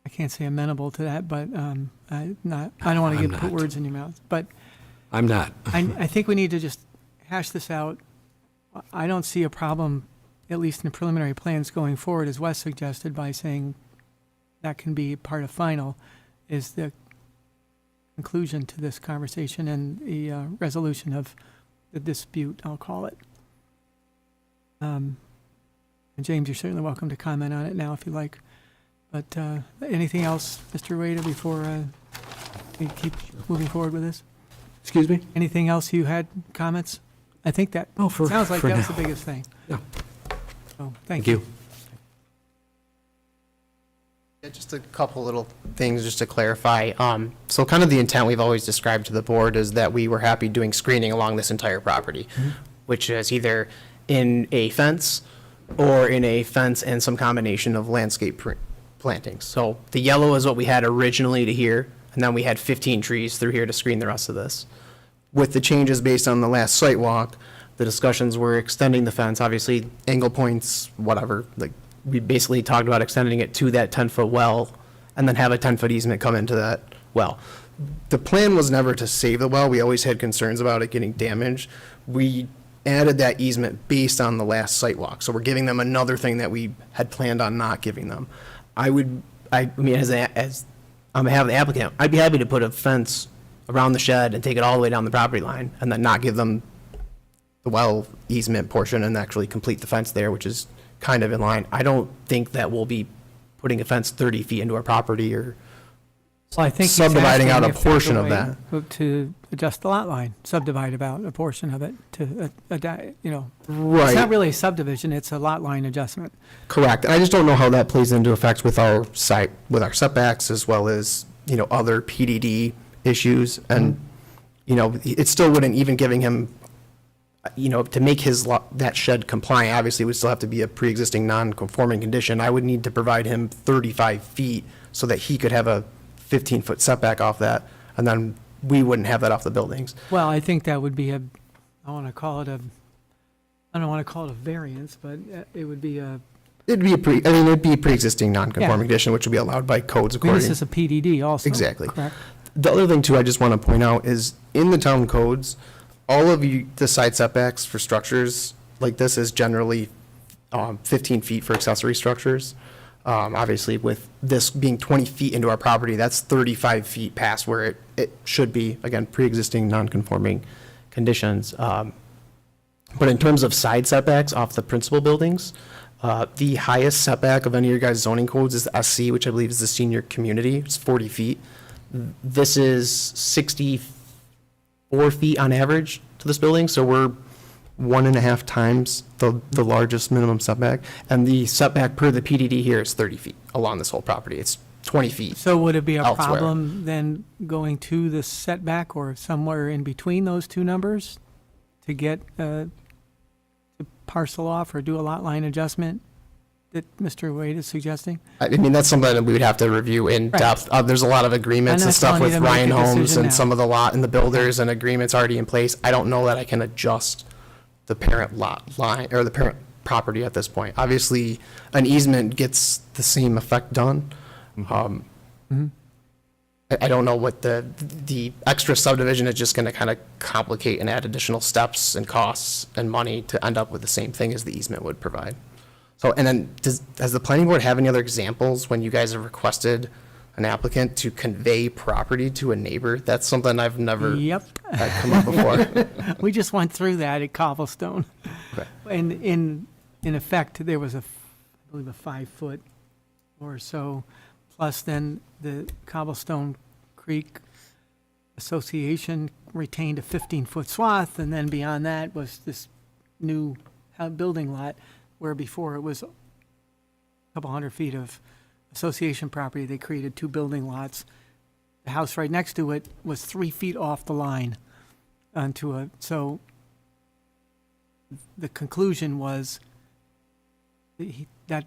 I can't say amenable to that, but I don't want to put words in your mouth. But I'm not. I think we need to just hash this out. I don't see a problem, at least in the preliminary plans going forward, as Wes suggested, by saying that can be part of final, is the conclusion to this conversation and the resolution of the dispute, I'll call it. And James, you're certainly welcome to comment on it now if you like. But anything else, Mr. Wade, before we keep moving forward with this? Excuse me? Anything else you had comments? I think that sounds like for that was now. the biggest thing. Yeah. So, Thank thank you. you. Yeah, just a couple little things just to clarify. So kind of the intent we've always described to the board is that we were happy doing screening along this entire property, which is either in a fence or in a fence and some combination of landscape plantings. So the yellow is what we had originally to here, and then we had 15 trees through here to screen the rest of this. With the changes based on the last site walk, the discussions were extending the fence, obviously angle points, whatever. Like, we basically talked about extending it to that 10-foot well and then have a 10-foot easement come into that well. The plan was never to save the well. We always had concerns about it getting damaged. We added that easement based on the last site walk. So we're giving them another thing that we had planned on not giving them. I mean, as on behalf of the applicant, I'd be happy to put a fence around the shed and take it all the way down the property line and then not give them the well easement portion and actually complete the fence there, which is kind of in line. I don't think that we'll be putting a fence 30 feet into our property or Well, I think he's subdividing out a asking if there's portion of way that. to adjust the lot line, subdivide about a portion of it to, it's not Right, really a subdivision, it's a lot line adjustment. correct. And I just don't know how that plays into effect with our site, with our setbacks as well as, other PDD issues. And, it still wouldn't, even giving him, to make his that shed compliant, obviously it would still have to be a pre-existing non-conforming condition. I would need to provide him 35 feet so that he could have a 15-foot setback off that, and then we wouldn't have that off the buildings. Well, I think that would be I don't want to call it a variance, but it would be It'd be it'd be a pre-existing non-conforming Yeah. condition, which would be allowed by codes I mean, according. this is a PDD also. Exactly. Correct? The other thing too, I just want to point out is in the town codes, all of the side setbacks for structures like this is generally 15 feet for accessory structures. Obviously, with this being 20 feet into our property, that's 35 feet past where it should be, again, pre-existing non-conforming conditions. But in terms of side setbacks off the principal buildings, the highest setback of any of your guys' zoning codes is the SC, which I believe is the senior community. It's 40 feet. This is 64 feet on average to this building, so we're 1.5 times the largest minimum setback. And the setback per the PDD here is 30 feet along this whole property. It's 20 feet. So would it be a Elsewhere. problem then going to the setback or somewhere in between those two numbers to get, to parcel off or do a lot line adjustment that Mr. Wade is suggesting? I mean, that's something that we would have to review in Right. depth. There's a lot of agreements I'm and not stuff telling with you to make Ryan a Homes decision and now. some of the lot and the builders and agreements already in place. I don't know that I can adjust the parent lot line or the parent property at this point. Obviously, an easement gets the same effect done. I don't know what the extra subdivision is just going to kind of complicate and add additional steps and costs and money to end up with the same thing as the easement would provide. So, and then does the planning board have any other examples when you guys have requested an applicant to convey property to a neighbor? That's something I've never Yep. had come up before. We just went through that at Cobblestone. Okay. And in effect, there was I believe a 5-foot or so, plus then the Cobblestone Creek Association retained a 15-foot swath, and then beyond that was this new building lot, where before it was a couple hundred feet of association property. They created 2 building lots. The house right next to it was 3 feet off the line so the conclusion was that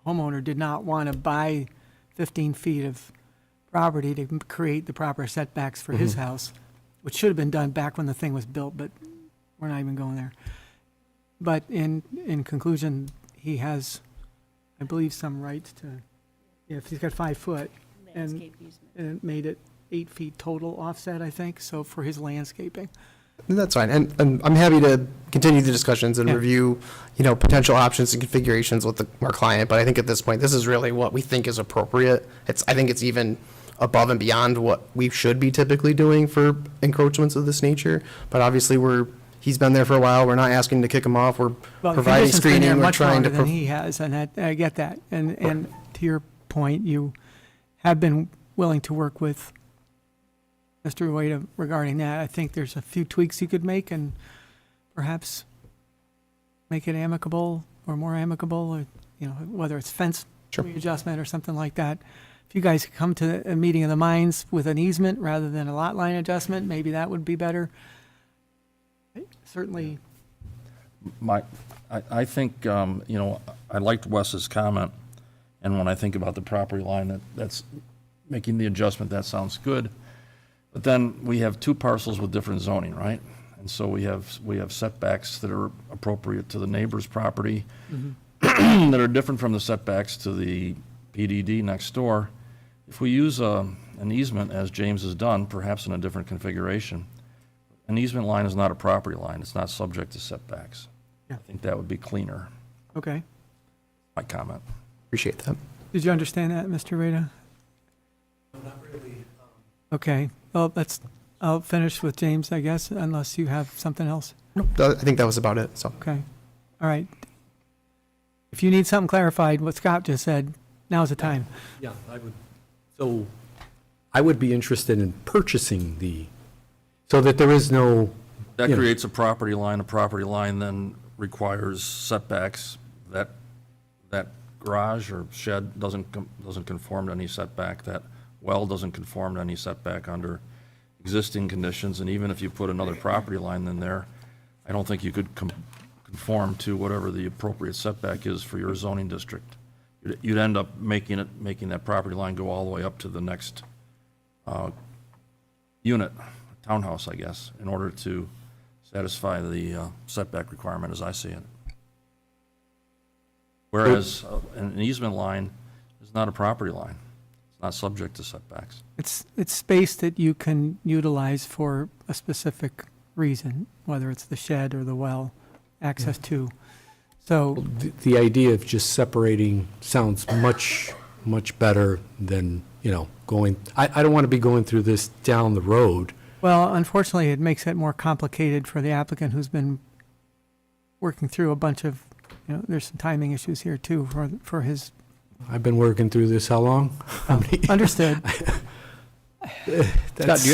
homeowner did not want to buy 15 feet of property to create the proper setbacks for his house, which should have been done back when the thing was built, but we're not even going there. But in conclusion, he has, I believe, some rights to, if he's got 5 foot, and it made it 8 feet total offset, I think, so for his landscaping. That's fine, and I'm happy to continue the discussions and Yeah. review, potential options and configurations with our client, but I think at this point, this is really what we think is appropriate. I think it's even above and beyond what we should be typically doing for encroachments of this nature, but obviously he's been there for a while, we're not asking to kick him off, we're Well, the providing condition's been there screening, we're much trying longer to. than he has, and I get that. And to your point, you have been willing to work with Mr. Ueda regarding that. I think there's a few tweaks you could make and perhaps make it amicable or more amicable, or, whether it's fence Sure. readjustment or something like that. If you guys could come to a meeting of the minds with an easement rather than a lot line adjustment, maybe that would be better. Certainly, I think, I liked Wes's comment, and when I think about the property line, that's making the adjustment, that sounds good. But then we have 2 parcels with different zoning, right? And so we have setbacks that are appropriate to the neighbor's property that are different from the setbacks to the PDD next door. If we use an easement, as James has done, perhaps in a different configuration, an easement line is not a property line. It's not subject to setbacks. Yeah. I think that would be cleaner, okay. my comment. Appreciate that. Did you understand that, Mr. Rada? Not really. Okay, well, I'll finish with James, I guess, unless you have something else. I think that was about it, so. Okay, all right. If you need something clarified, what Scott just said, now's the time. Yeah, I would be interested in purchasing so that there is no, That you know. creates a property line then requires setbacks. That garage or shed doesn't conform to any setback. That well doesn't conform to any setback under existing conditions. And even if you put another property line in there, I don't think you could conform to whatever the appropriate setback is for your zoning district. You'd end up making that property line go all the way up to the next unit, townhouse, I guess, in order to satisfy the setback requirement as I see it. Whereas an easement line is not a property line. It's not subject to setbacks. It's space that you can utilize for a specific reason, whether it's the shed or the well, access to. So, the idea of just separating sounds much, much better than, going, I don't want to be going through this down the road. well, unfortunately, it makes it more complicated for the applicant who's been working through a bunch of, there's some timing issues here too for his, I've been working through this how long? How many- understood. Scott, do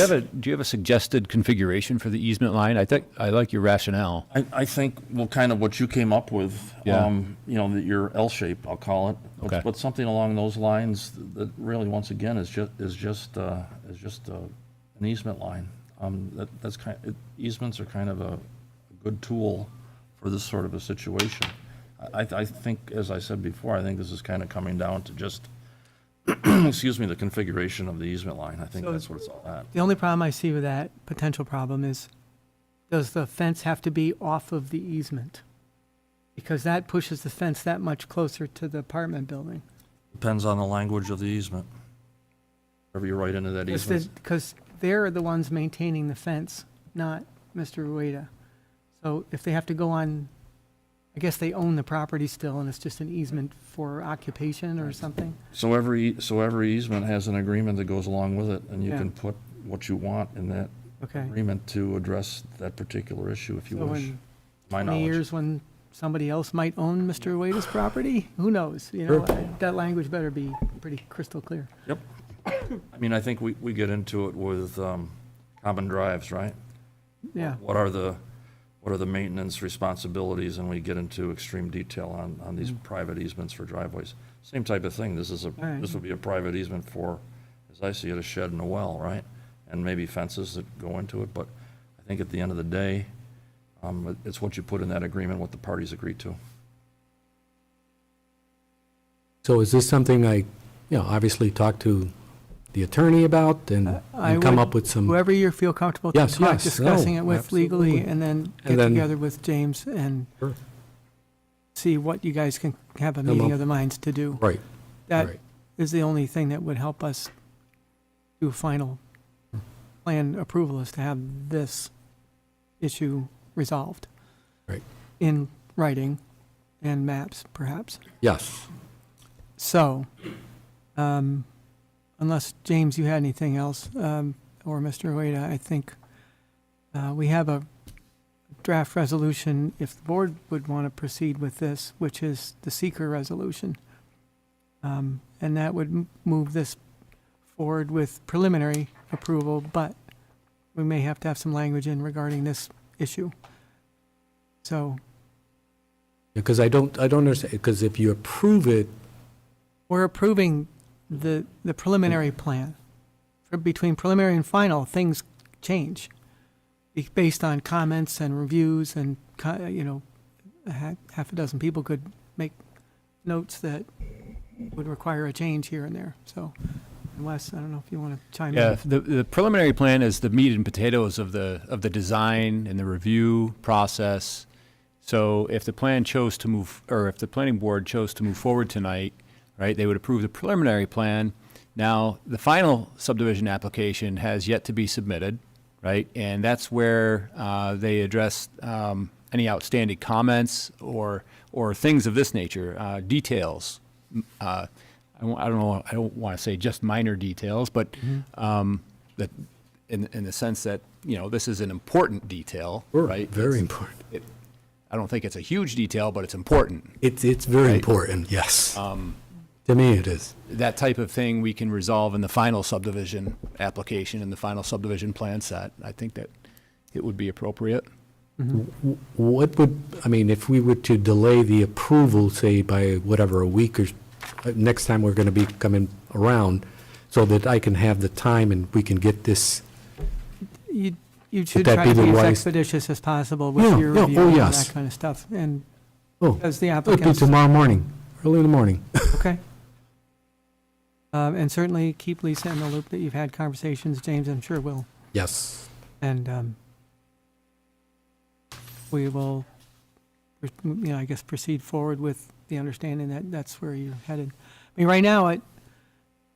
you have a suggested configuration for the easement line? I like your rationale. I think, well, kind of what you came up with, Yeah. your L shape, I'll call it. Okay. But something along those lines that really, once again, is just an easement line. Easements are kind of a good tool for this sort of a situation. I think, as I said before, I think this is kind of coming down to just, excuse me, the configuration of the easement line. I think So that's what it's all at. The only problem I see with that potential problem is, does the fence have to be off of the easement? Because that pushes the fence that much closer to the apartment building. Depends on the language of the easement. Whatever you write into that easement. Because they're the ones maintaining the fence, not Mr. Rueda. So if they have to go on, I guess they own the property still, and it's just an easement for occupation or something? So every easement has an agreement that goes along with it, and you Yeah. can put what you want in that Okay. agreement to address that particular issue if you So wish. in My 20 knowledge. years, when somebody else might own Mr. Rueda's property, who knows? Sure. That language better be pretty crystal clear. Yep. I mean, I think we get into it with common drives, right? Yeah. What are the what are the maintenance responsibilities, and we get into extreme detail on these private easements for driveways. Same type of thing, this right. would be a private easement for, as I see it, a shed and a well, right? And maybe fences that go into it, but I think at the end of the day, it's what you put in that agreement, what the parties agreed to. So is this something obviously talk to the attorney about and come would- up with some? Whoever you feel comfortable Yes, yes, discussing no, it with legally, absolutely. and then And get then- together with James and Sure. see what you guys can have a Come meeting up- of the minds to do. Right, That right. is the only thing that would help us do a final plan approval, is to have this issue resolved. Right. In writing and maps, perhaps. Yes. So, unless, James, you had anything else, or Mr. Ueda, I think we have a draft resolution, if the board would want to proceed with this, which is the seeker resolution. And that would move this forward with preliminary approval, but we may have to have some language in regarding this issue. So, Because I don't understand, because if you approve it, we're approving the preliminary plan. Between preliminary and final, things change based on comments and reviews, and, half a dozen people could make notes that would require a change here and there. So, Wes, I don't know if you want to chime in. Yeah, the preliminary plan is the meat and potatoes of the design and the review process. So if the plan chose to move, or if the planning board chose to move forward tonight, right, they would approve the preliminary plan. Now, the final subdivision application has yet to be submitted, right? And that's where they address any outstanding comments or things of this nature, details. I don't want to say just minor details, but that in the sense that, this is an important detail, right? very important. I don't think it's a huge detail, but it's important. It's very Right. important, yes. To me, it is. That type of thing we can resolve in the final subdivision application and the final subdivision plan set. I think that it would be appropriate. What would, if we were to delay the approval, say by whatever, a week or, next time we're going to be coming around, so that I can have the time and we can get this, You should that try be to the be as wise- expeditious as possible with Yeah, your yeah, review oh, and yes. that kind of stuff. And oh, as the it'll be applicants, tomorrow morning, early in the morning. okay. And certainly keep Lisa in the loop that you've had conversations. James, I'm sure will. Yes. And we will, I guess, proceed forward with the understanding that that's where you're headed. I mean, right now,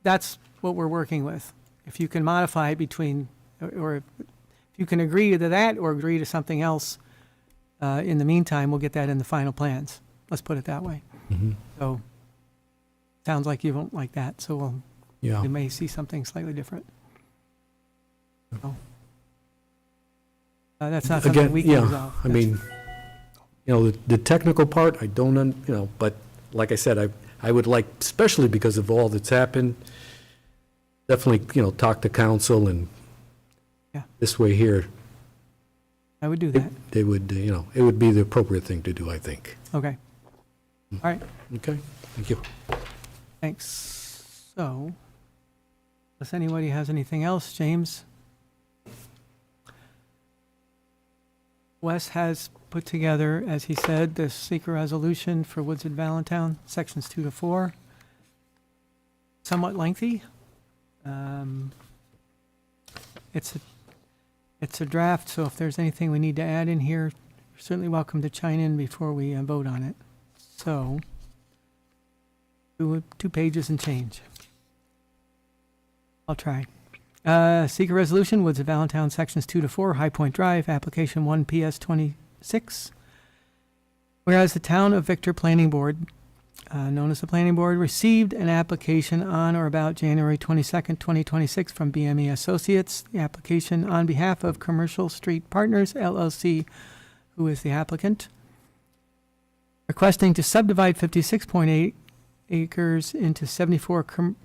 that's what we're working with. If you can modify it between, or if you can agree to that or agree to something else, in the meantime, we'll get that in the final plans. Let's put it that way. So, sounds like you won't like that, so Yeah. we may see something slightly different. So, that's not something we can resolve. The technical part, I don't, but like I said, I would like, especially because of all that's happened, definitely, talk to council, and Yeah. this way here, I would do that. they would, it would be the appropriate thing to do, I think. Okay. All right, Okay, thank you. thanks. So, unless anybody has anything else, James? Wes has put together, as he said, the seeker resolution for Woods and Valentine, sections 2 to 4. Somewhat lengthy. It's a draft, so if there's anything we need to add in here, you're certainly welcome to chime in before we vote on it. So, 2 pages and change. I'll try. Seeker resolution, Woods of Valentine, sections 2 to 4, High Point Drive, application 1 PS 26. Whereas the Town of Victor Planning Board, known as the Planning Board, received an application on or about January 22nd, 2026 from BME Associates. The application on behalf of Commercial Street Partners, LLC, who is the applicant, requesting to subdivide 56.8 acres into 74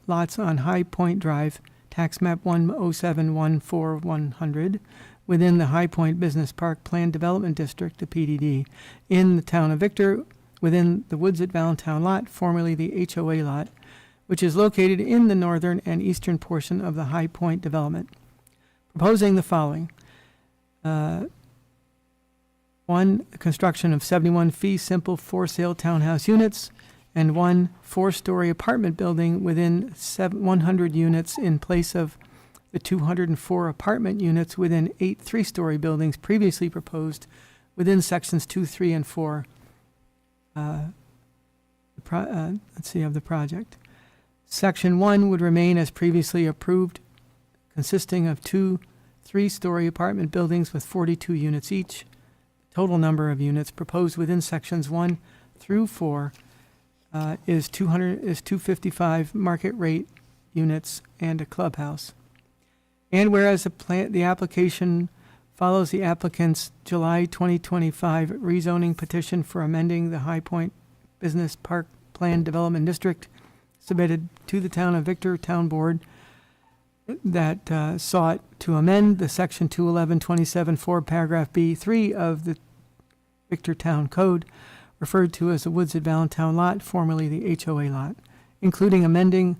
lots on High Point Drive, tax map 107-14100, within the High Point Business Park Planned Development District, the PDD, in the town of Victor, within the Woods at Valentine lot, formerly the HOA lot, which is located in the northern and eastern portion of the High Point development. Proposing the following. One, construction of 71 fee simple for-sale townhouse units, and one 4-story apartment building within 100 units in place of the 204 apartment units within 8 3-story buildings previously proposed within sections 2, 3, and 4 of the project. Section 1 would remain as previously approved, consisting of 2 3-story apartment buildings with 42 units each. The total number of units proposed within sections 1 through 4 is 255 market rate units and a clubhouse. And whereas the application follows the applicant's July 2025 rezoning petition for amending the High Point Business Park Plan Development District submitted to the Town of Victor Town Board that sought to amend the Section 211-27-4 Paragraph B3 of the Victor Town Code, referred to as the Woods at Valentine lot, formerly the HOA lot, including amending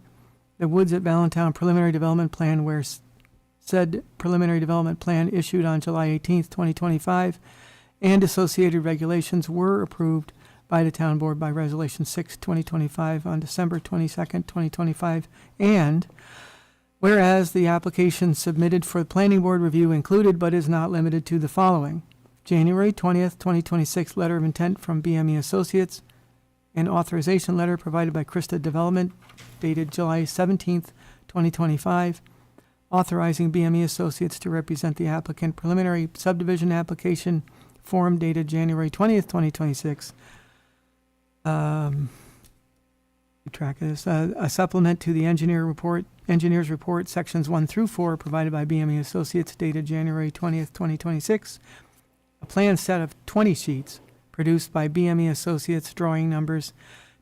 the Woods at Valentine Preliminary Development Plan where said preliminary development plan issued on July 18th, 2025, and associated regulations were approved by the Town Board by Resolution 6, 2025 on December 22nd, 2025, and whereas the application submitted for the Planning Board review included but is not limited to the following. January 20th, 2026 letter of intent from BME Associates, an authorization letter provided by Krista Development dated July 17th, 2025, authorizing BME Associates to represent the applicant, preliminary subdivision application form dated January 20th, 2026. Keep track of this. A supplement to the engineer's report, sections 1 through 4, provided by BME Associates dated January 20th, 2026. A plan set of 20 sheets produced by BME Associates, drawing numbers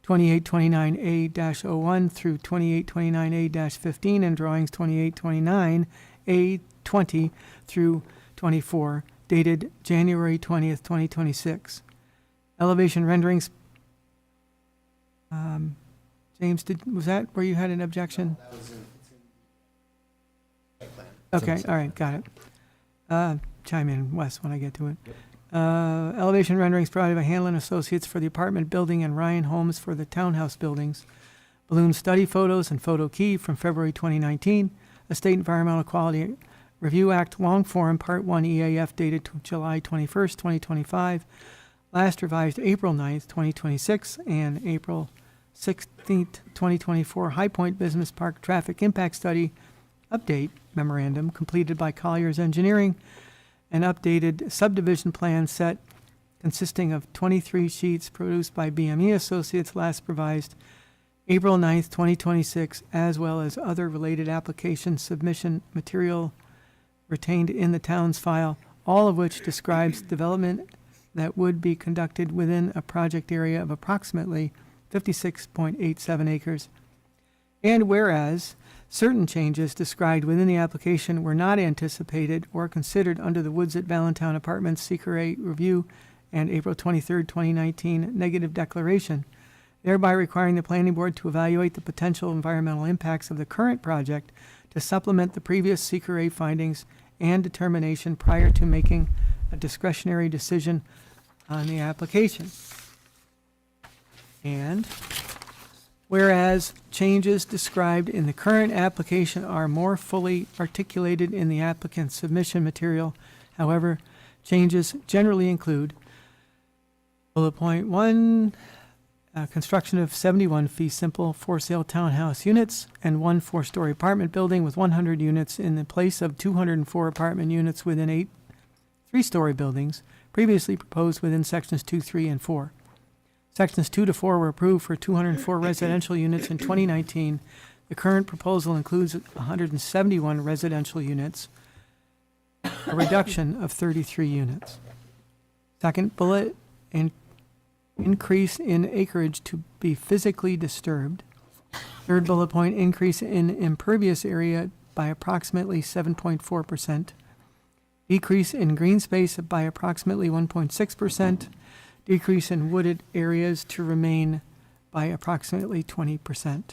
2829A-01 through 2829A-15 and drawings 2829A-20 through 24, dated January 20th, 2026. Elevation renderings. James, was that where you had an objection? That was Okay, all right, got it. Chime in, Wes, when I get to it. Elevation renderings provided by Hanlon Associates for the apartment building and Ryan Homes for the townhouse buildings. Balloon study photos and photo key from February 2019. A State Environmental Quality Review Act long form Part 1 EAF dated July 21st, 2025. Last revised April 9th, 2026 and April 16th, 2024 High Point Business Park Traffic Impact Study Update Memorandum completed by Colliers Engineering. An updated subdivision plan set consisting of 23 sheets produced by BME Associates, last revised April 9th, 2026, as well as other related application submission material retained in the town's file, all of which describes development that would be conducted within a project area of approximately 56.87 acres. And whereas certain changes described within the application were not anticipated or considered under the Woods at Valentine Apartments Secret Review and April 23, 2019 negative declaration, thereby requiring the Planning Board to evaluate the potential environmental impacts of the current project to supplement the previous Secret findings and determination prior to making a discretionary decision on the application. And whereas changes described in the current application are more fully articulated in the applicant's submission material, however, changes generally include bullet point 1, construction of 71 fee simple for-sale townhouse units and 1 4-story apartment building with 100 units in the place of 204 apartment units within 8 3-story buildings previously proposed within sections 2, 3, and 4. Sections 2 to 4 were approved for 204 residential units in 2019. The current proposal includes 171 residential units, a reduction of 33 units. Second bullet, increase in acreage to be physically disturbed. Third bullet point, increase in impervious area by approximately 7.4%. decrease in green space by approximately 1.6%, decrease in wooded areas to remain by approximately 20%.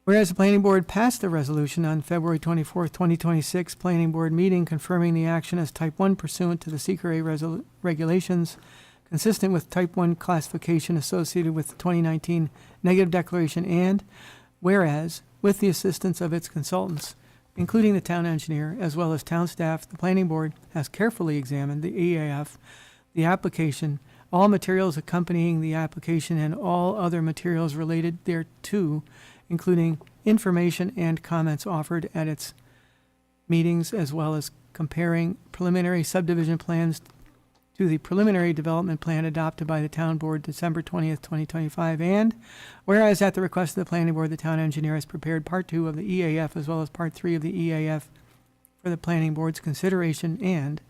Whereas the Planning Board passed the resolution on February 24th, 2026 Planning Board meeting confirming the action as Type 1 pursuant to the Secret regulations, consistent with Type 1 classification associated with the 2019 negative declaration, and whereas, with the assistance of its consultants, including the town engineer, as well as town staff, the Planning Board has carefully examined the EAF, the application, all materials accompanying the application, and all other materials related thereto, including information and comments offered at its meetings, as well as comparing preliminary subdivision plans to the preliminary development plan adopted by the town board December 20th, 2025. And whereas at the request of the planning board, the town engineer has prepared Part 2 of the EAF as well as Part 3 of the EAF for the planning board's consideration. And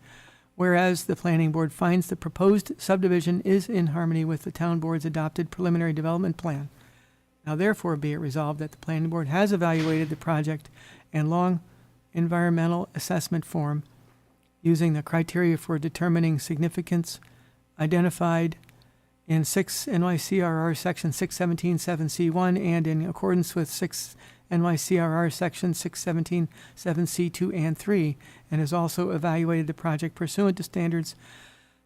whereas the planning board finds the proposed subdivision is in harmony with the town board's adopted preliminary development plan. Now therefore be it resolved that the planning board has evaluated the project and long environmental assessment form using the criteria for determining significance identified in 6 NYCRR Section 617.7C1 and in accordance with 6 NYCRR Section 617.7C2 and 3, and has also evaluated the project pursuant to standards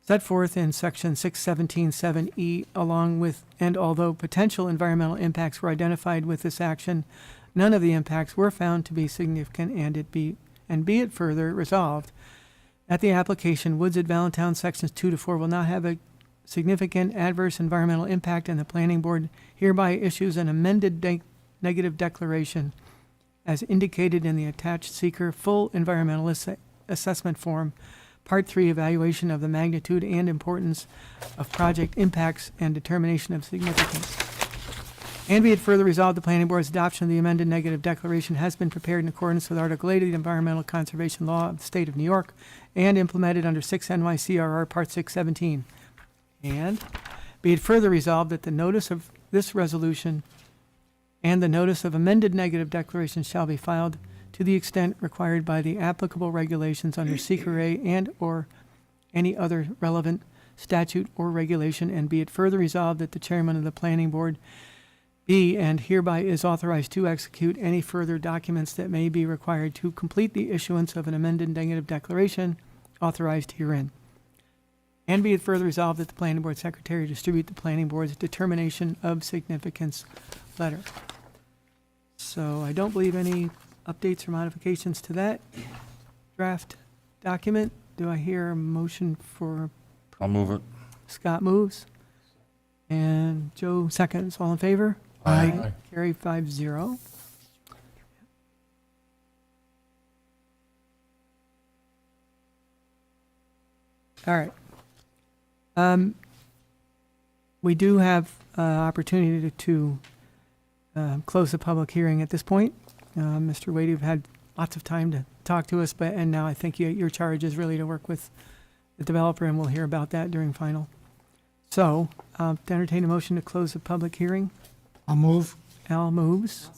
set forth in Section 617.7E, along with, and although potential environmental impacts were identified with this action, none of the impacts were found to be significant, and be it further resolved that the application Woods at Valentine Sections 2 to 4 will not have a significant adverse environmental impact, and the planning board hereby issues an amended negative declaration as indicated in the attached seeker full environmental assessment form, Part 3, evaluation of the magnitude and importance of project impacts and determination of significance. And be it further resolved, the planning board's adoption of the amended negative declaration has been prepared in accordance with Article 8 of the Environmental Conservation Law of the State of New York and implemented under 6 NYCRR Part 617. And be it further resolved that the notice of this resolution and the notice of amended negative declaration shall be filed to the extent required by the applicable regulations under Secret and or any other relevant statute or regulation, and be it further resolved that the chairman of the planning board be and hereby is authorized to execute any further documents that may be required to complete the issuance of an amended negative declaration authorized herein. And be it further resolved that the planning board secretary distribute the planning board's determination of significance letter. So I don't believe any updates or modifications to that draft document. Do I hear a motion for I'll move it. Scott moves? And Joe seconds. All in favor? Aye. Carry 5-0. All right. We do have opportunity to close the public hearing at this point. Mr. Wade, you've had lots of time to talk to us, and now I think your charge is really to work with the developer, and we'll hear about that during final. So, to entertain a motion to close the public hearing. I'll move. Al moves.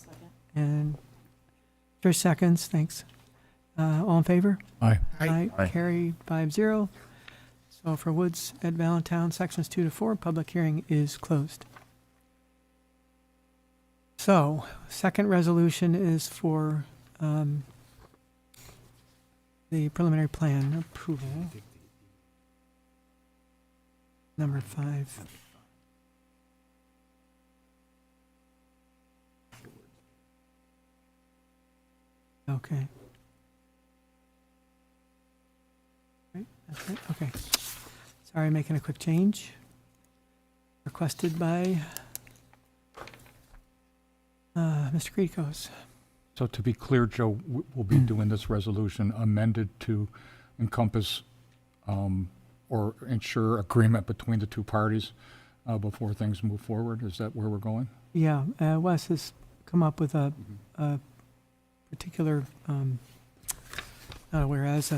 And Trish seconds, thanks. All in favor? Aye. Aye. Carry 5-0. So for Woods at Valentine, Sections 2 to 4, public hearing is closed. So, second resolution is for the preliminary plan approval. Number 5. Okay. Right, that's it, okay. Sorry, making a quick change. Requested by Mr. Creekos. So to be clear, Joe, we'll be doing this resolution amended to encompass or ensure agreement between the two parties before things move forward. Is that where we're going? Yeah, Wes has come up with a particular, whereas,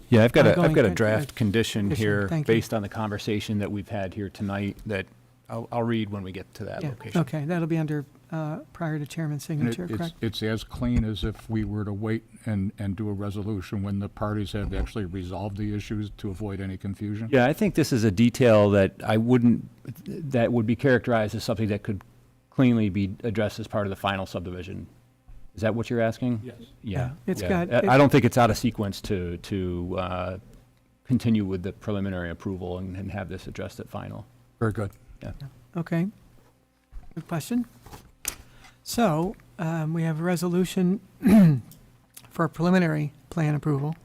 Yeah, I've got Ongoing a draft condition condition, here thank you. based on the conversation that we've had here tonight that I'll read when we get to that yeah, location. okay, that'll be under prior to chairman's And signature, it's, correct? it's as clean as if we were to wait and do a resolution when the parties have actually resolved the issues to avoid any confusion? Yeah, I think this is a detail that that would be characterized as something that could cleanly be addressed as part of the final subdivision. Is that what you're asking? Yes. Yeah. It's yeah. got- I don't think it's out of sequence to continue with the preliminary approval and have this addressed at final. Very good. Okay. Good question. So, we have a resolution for preliminary plan approval.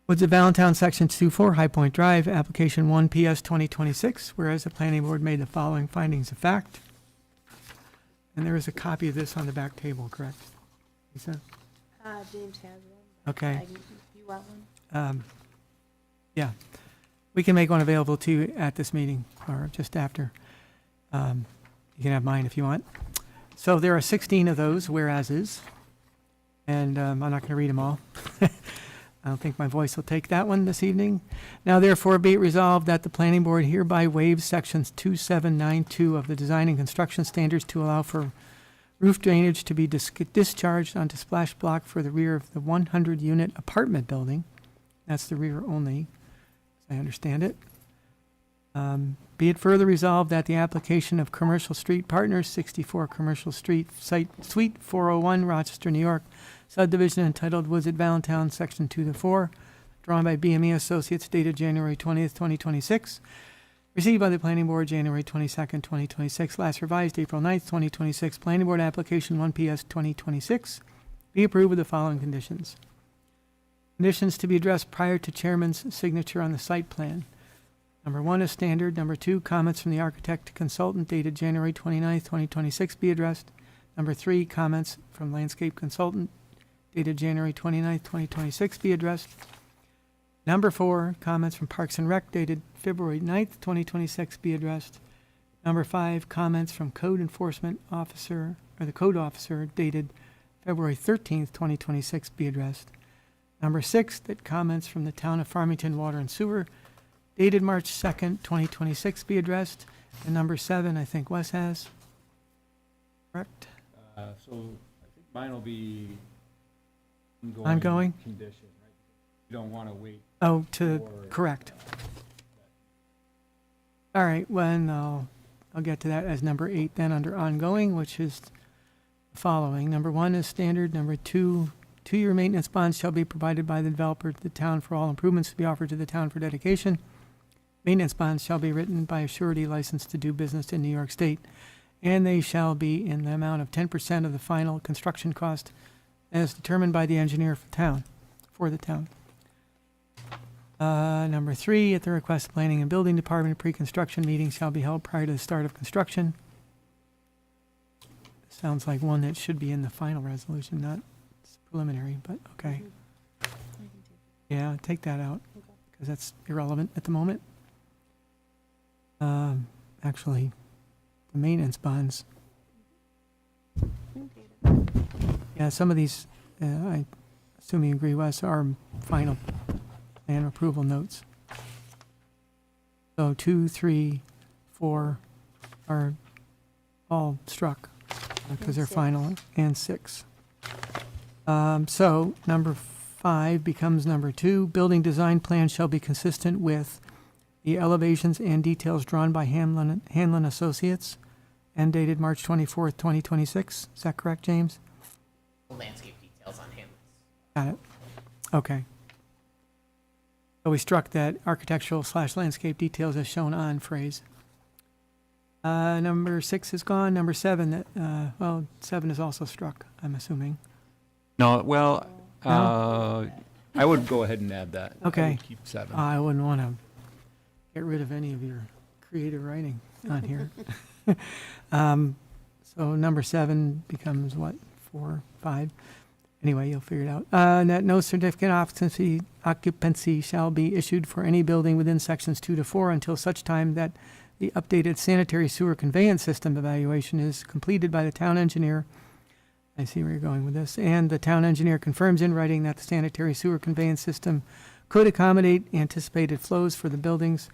Woods of Allentown, Section 2-4, High Point Drive, Application 1 PS 2026, whereas the planning board made the following findings of fact. And there is a copy of this on the back table, correct? Lisa? James has one. Okay. You want one? Yeah. We can make one available to you at this meeting or just after. You can have mine if you want. So there are 16 of those whereases, and I'm not going to read them all. I don't think my voice will take that one this evening. Now therefore be it resolved that the planning board hereby waives sections 2792 of the design and construction standards to allow for roof drainage to be discharged onto splash block for the rear of the 100-unit apartment building. That's the rear only, as I understand it. Be it further resolved that the application of Commercial Street Partners, 64 Commercial Street, Site Suite 401, Rochester, New York, subdivision entitled Woods at Valentine, Section 2-4, drawn by BME Associates, dated January 20th, 2026, received by the Planning Board January 22nd, 2026, last revised April 9th, 2026, Planning Board Application 1 PS 2026, be approved with the following conditions. Conditions to be addressed prior to chairman's signature on the site plan. Number 1 is standard. Number 2, comments from the architect consultant dated January 29th, 2026 be addressed. Number 3, comments from landscape consultant dated January 29th, 2026 be addressed. Number 4, comments from Parks and Rec dated February 9th, 2026 be addressed. Number 5, comments from code enforcement officer, or the code officer dated February 13th, 2026 be addressed. Number 6, that comments from the town of Farmington Water and Sewer dated March 2nd, 2026 be addressed. And number 7, I think Wes has. Correct? So I think mine will be Ongoing? condition, right? You don't want to wait. Oh, to, Or- correct. All right, well, I'll get to that as number 8 then under ongoing, which is the following. Number 1 is standard. Number 2, 2-year maintenance bonds shall be provided by the developer to the town for all improvements to be offered to the town for dedication. Maintenance bonds shall be written by a surety licensed to do business in New York State, and they shall be in the amount of 10% of the final construction cost as determined by the engineer for the town. Number 3, at the request of Planning and Building Department, pre-construction meetings shall be held prior to the start of construction. Sounds like one that should be in the final resolution, not preliminary, but okay. Yeah, take that out, because that's irrelevant at the moment. Actually, the maintenance bonds. Yeah, some of these, I assume you agree, Wes, are final plan approval notes. So 2, 3, 4 are all struck because they're final, and 6. So number 5 becomes number 2. Building design plan shall be consistent with the elevations and details drawn by Hanlon Associates and dated March 24th, 2026. Is that correct, James? Landscape details on him. Got it. Okay. So we struck that architectural/landscape details as shown on phrase. Number 6 is gone. Number 7, 7 is also struck, I'm assuming. No, well, No? I would go ahead and add that. I would Okay. keep 7. I wouldn't want to get rid of any of your creative writing on here. So number 7 becomes what, 4, 5? Anyway, you'll figure it out. That no certificate of occupancy shall be issued for any building within sections 2 to 4 until such time that the updated sanitary sewer conveyance system evaluation is completed by the town engineer. I see where you're going with this. And the town engineer confirms in writing that the sanitary sewer conveyance system could accommodate anticipated flows for the buildings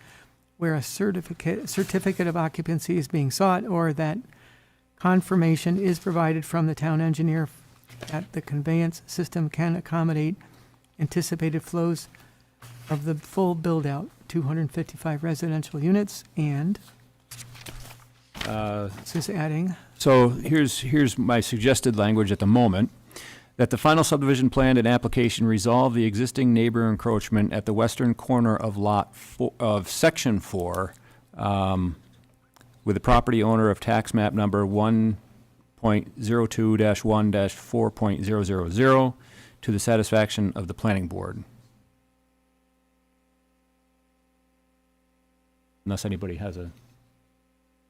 where a certificate of occupancy is being sought, or that confirmation is provided from the town engineer that the conveyance system can accommodate anticipated flows of the full build-out, 255 residential units, and this is adding, So here's my suggested language at the moment, that the final subdivision plan and application resolve the existing neighbor encroachment at the western corner of of section 4, with the property owner of tax map number 1.02-1-4.000 to the satisfaction of the planning board. Unless anybody has a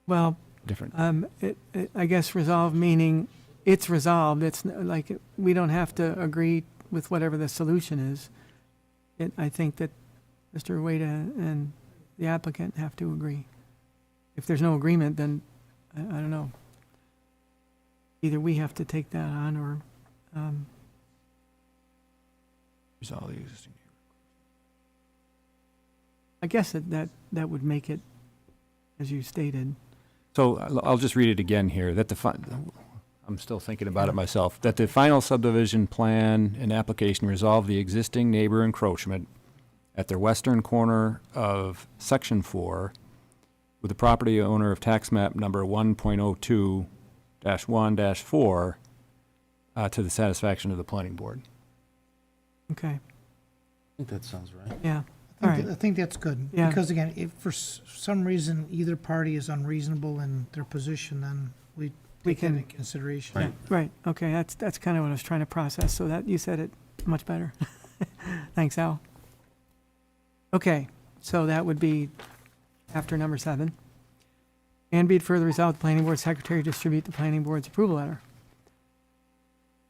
well, different. I guess resolve meaning it's resolved. It's like, we don't have to agree with whatever the solution is. I think that Mr. Ueda and the applicant have to agree. If there's no agreement, then, I don't know. Either we have to take that on, or, Resolve the existing. I guess that would make it, as you stated. So I'll just read it again here, that I'm still thinking about it myself, that the final subdivision plan and application resolve the existing neighbor encroachment at their western corner of section 4 with the property owner of tax map number 1.02-1-4 to the satisfaction of the planning board. Okay, I think that sounds right. yeah, all right. I think that's good. Yeah. Because again, if for some reason either party is unreasonable in their position, then we take that can- into consideration. Yeah, right, okay, that's kind of what I was trying to process, so that, you said it much better. Thanks, Al. Okay, so that would be after number 7. And be it further resolved, the planning board secretary distribute the planning board's approval letter.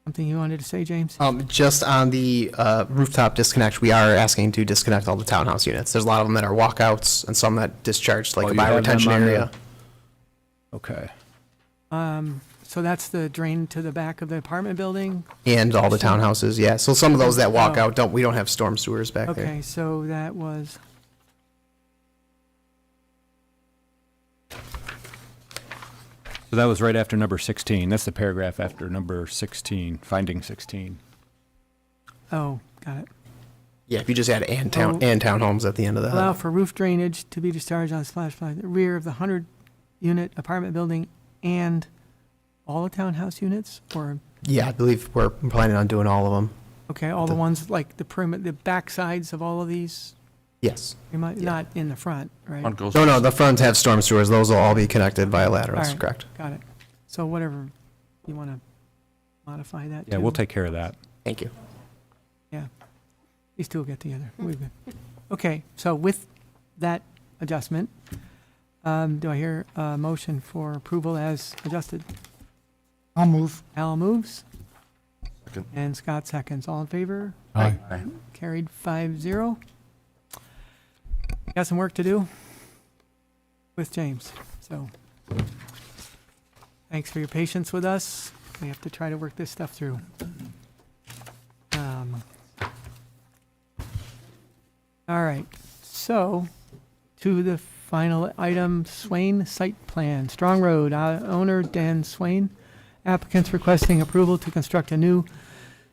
Something you wanted to say, James? Just on the rooftop disconnect, we are asking to disconnect all the townhouse units. There's a lot of them that are walkouts and some that discharge to like Oh, a you have them bioretention on area. Okay. So that's the drain to the back of the apartment building? And all the townhouses, yeah. So some of those that walk Oh. out, we don't have storm sewers back there. Okay, so that was, So that was right after number 16. That's the paragraph after number 16, finding 16. oh, got it. Yeah, if you just add and Oh. townhomes at the end of Allow that. for roof drainage to be discharged on splash pad, the rear of the 100-unit apartment building and all the townhouse units? Or, Yeah, I believe we're planning on doing all of them. okay, all the ones like the perimeter, the back sides of all of these? Yes. You might, Yeah. not in the front, right? Front goes- No, the fronts have storm sewers. Those will all be connected via laterals, All right. correct? Got it. So whatever, you want to modify that Yeah, too? we'll take care of that. Thank you. Yeah. These two will get together. We're good. Okay, so with that adjustment, do I hear a motion for approval as adjusted? I'll move. Al moves. Second. And Scott seconds. All in favor? Aye. Carried 5-0. Got some work to do with James, so thanks for your patience with us. We have to try to work this stuff through. All right, so to the final item, Swain Site Plan, Strong Road, owner Dan Swain. Applicants requesting approval to construct a new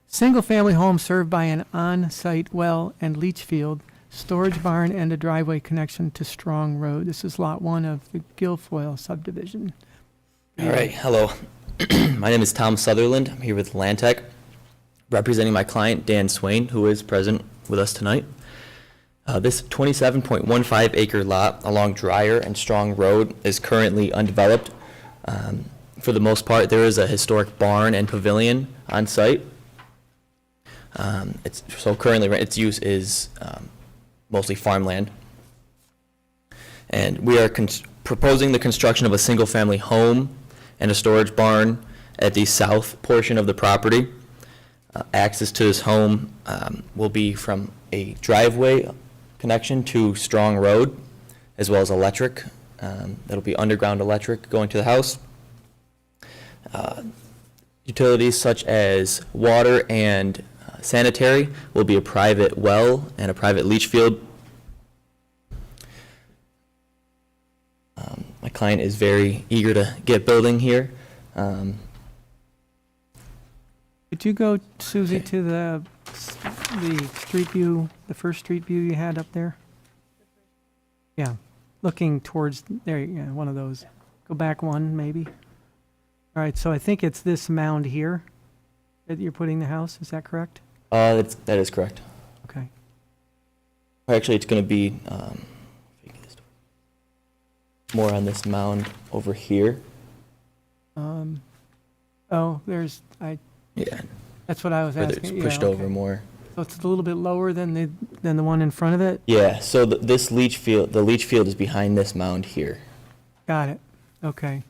single-family home served by an on-site well and leach field, storage barn, and a driveway connection to Strong Road. This is Lot 1 of the Guilfoyle subdivision. All right, hello. My name is Tom Sutherland. I'm here with Lantec, representing my client, Dan Swain, who is present with us tonight. This 27.15 acre lot along Dryer and Strong Road is currently undeveloped. For the most part, there is a historic barn and pavilion on site. So currently, its use is mostly farmland. And we are proposing the construction of a single-family home and a storage barn at the south portion of the property. Access to this home will be from a driveway connection to Strong Road, as well as electric. That'll be underground electric going to the house. Utilities such as water and sanitary will be a private well and a private leach field. My client is very eager to get building here. Could you go, Susie, to the street view, the first street view you had up there? Yeah, looking towards, there, yeah, one of those. Go back one, maybe. All right, so I think it's this mound here that you're putting the house, is that correct? That is correct. Okay. Actually, it's going to be more on this mound over here. Yeah, that's what I was Whether asking. it's Yeah, pushed okay. over more. So it's a little bit lower than the one in front of it? Yeah, so this leach field, the leach field is behind this mound here. Got it. Okay.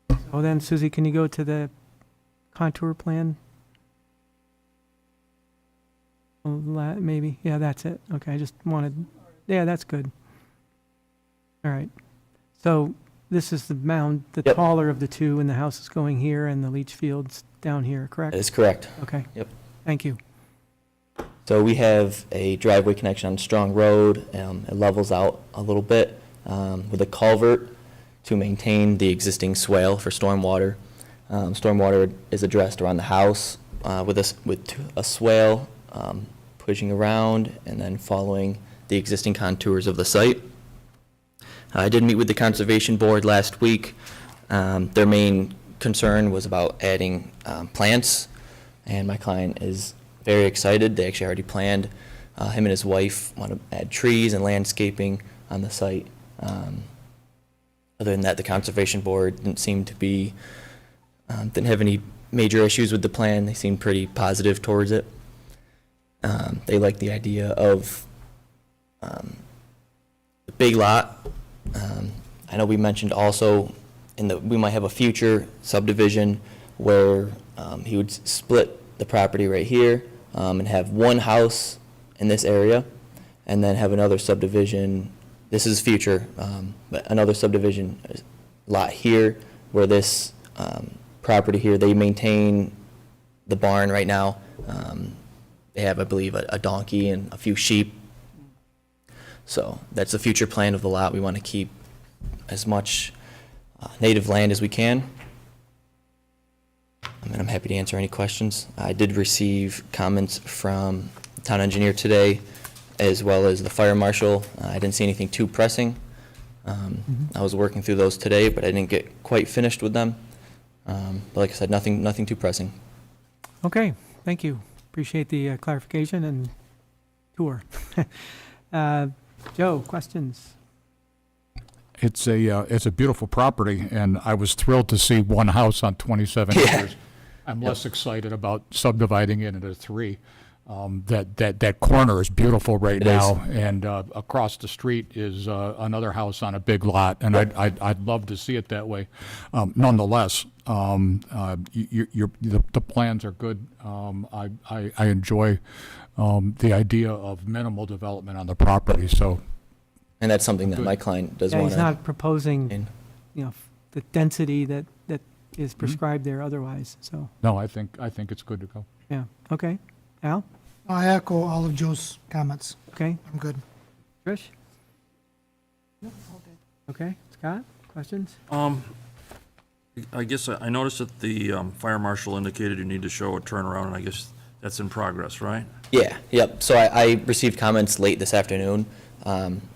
So then, Susie, can you go to the contour plan? Maybe. Yeah, that's it. Okay, I just wanted, yeah, that's good. All right. So this is the mound, the Yep. taller of the two, and the house is going here, and the leach field's down here, correct? That is correct. Okay. Yep. Thank you. So we have a driveway connection on Strong Road. It levels out a little bit with a culvert to maintain the existing swale for stormwater. Stormwater is addressed around the house with a swale pushing around and then following the existing contours of the site. I did meet with the Conservation Board last week. Their main concern was about adding plants, and my client is very excited. They actually already planned. Him and his wife want to add trees and landscaping on the site. Other than that, the Conservation Board didn't seem to be, didn't have any major issues with the plan. They seemed pretty positive towards it. They like the idea of the big lot. I know we mentioned also we might have a future subdivision where he would split the property right here and have one house in this area, and then have another subdivision. This is future, but another subdivision lot here where this property here, they maintain the barn right now. They have, I believe, a donkey and a few sheep. So that's the future plan of the lot. We want to keep as much native land as we can. And I'm happy to answer any questions. I did receive comments from the town engineer today, as well as the fire marshal. I didn't see anything too pressing. I was working through those today, but I didn't get quite finished with them. But like I said, nothing too pressing. Okay, thank you. Appreciate the clarification and tour. Joe, questions? It's a beautiful property, and I was thrilled to see one house on 27 Yeah. acres. I'm less excited about subdividing it into three. That corner is beautiful right It is. now, and across the street is another house on a big lot, and I'd love to see it that way. Nonetheless, the plans are good. I enjoy the idea of minimal development on the property, so And that's something that my client does Yeah, want he's to. not proposing, the density that is prescribed there otherwise, so, no, I think it's good to go. yeah. Okay. Al? I echo all of Joe's comments. Okay. I'm good. Trish? Okay. Scott, questions? I guess I noticed that the fire marshal indicated you need to show a turnaround, and I guess that's in progress, right? Yeah, yep. So I received comments late this afternoon,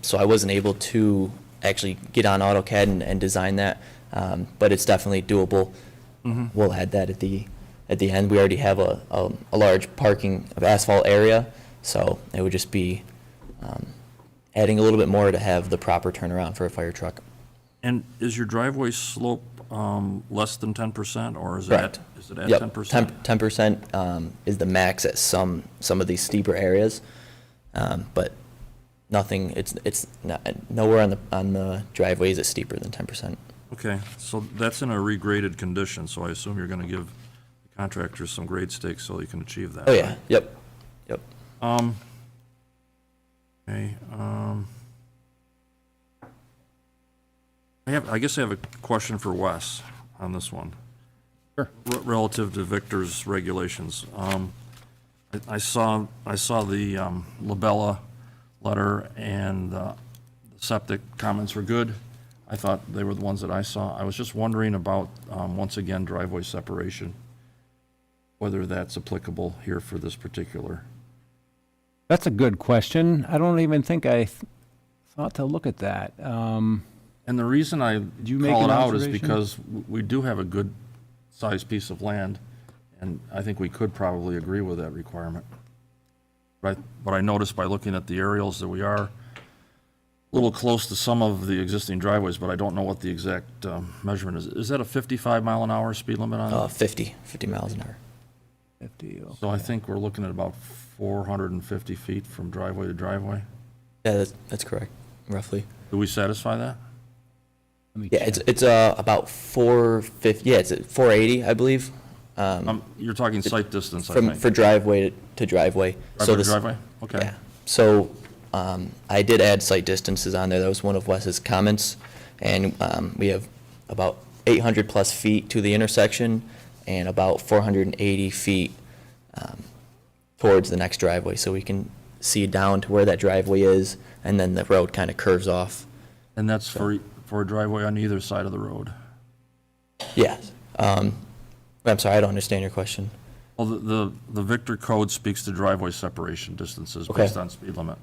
so I wasn't able to actually get on AutoCAD and design that, but it's definitely doable. We'll add that at the end. We already have a large parking of asphalt area, so it would just be adding a little bit more to have the proper turnaround for a fire truck. And is your driveway slope less than 10%, or is it Correct. at Yep, 10%? 10% is the max at some of these steeper areas, but nothing. It's not, nowhere on the driveway is it steeper than 10%. Okay, so that's in a regraded condition, so I assume you're going to give the contractors some grade stakes so you can achieve that. Oh yeah, right? yep. Okay. I guess I have a question for Wes on this one. Sure. Relative to Victor's regulations. I saw the Labella letter, and the septic comments were good. I thought they were the ones that I saw. I was just wondering about, once again, driveway separation, whether that's applicable here for this particular. That's a good question. I don't even think I thought to look at that. And the reason I you make call an it out is observation? because we do have a good-sized piece of land, and I think we could probably agree with that requirement. But I noticed by looking at the aerials that we are a little close to some of the existing driveways, but I don't know what the exact measurement is. Is that a 55 mile an hour speed limit on it? 50 miles an hour. 50, okay. So I think we're looking at about 450 feet from driveway to driveway. Yeah, that's correct, roughly. Do we satisfy that? Let me Yeah, check. it's about 450, yeah, it's at 480, I believe. You're talking site distance, I From, think. for driveway to driveway. So Driveway to this- driveway? Okay. Yeah, so, I did add site distances on there, that was one of Wes's comments, and, we have about 800 plus feet to the intersection, and about 480 feet, towards the next driveway, so we can see down to where that driveway is, and then the road kind of curves off. And that's for a driveway on either side of the road? Yes, I'm sorry, I don't understand your question. Well, the Victor code speaks to driveway separation distances Okay. based on speed limit.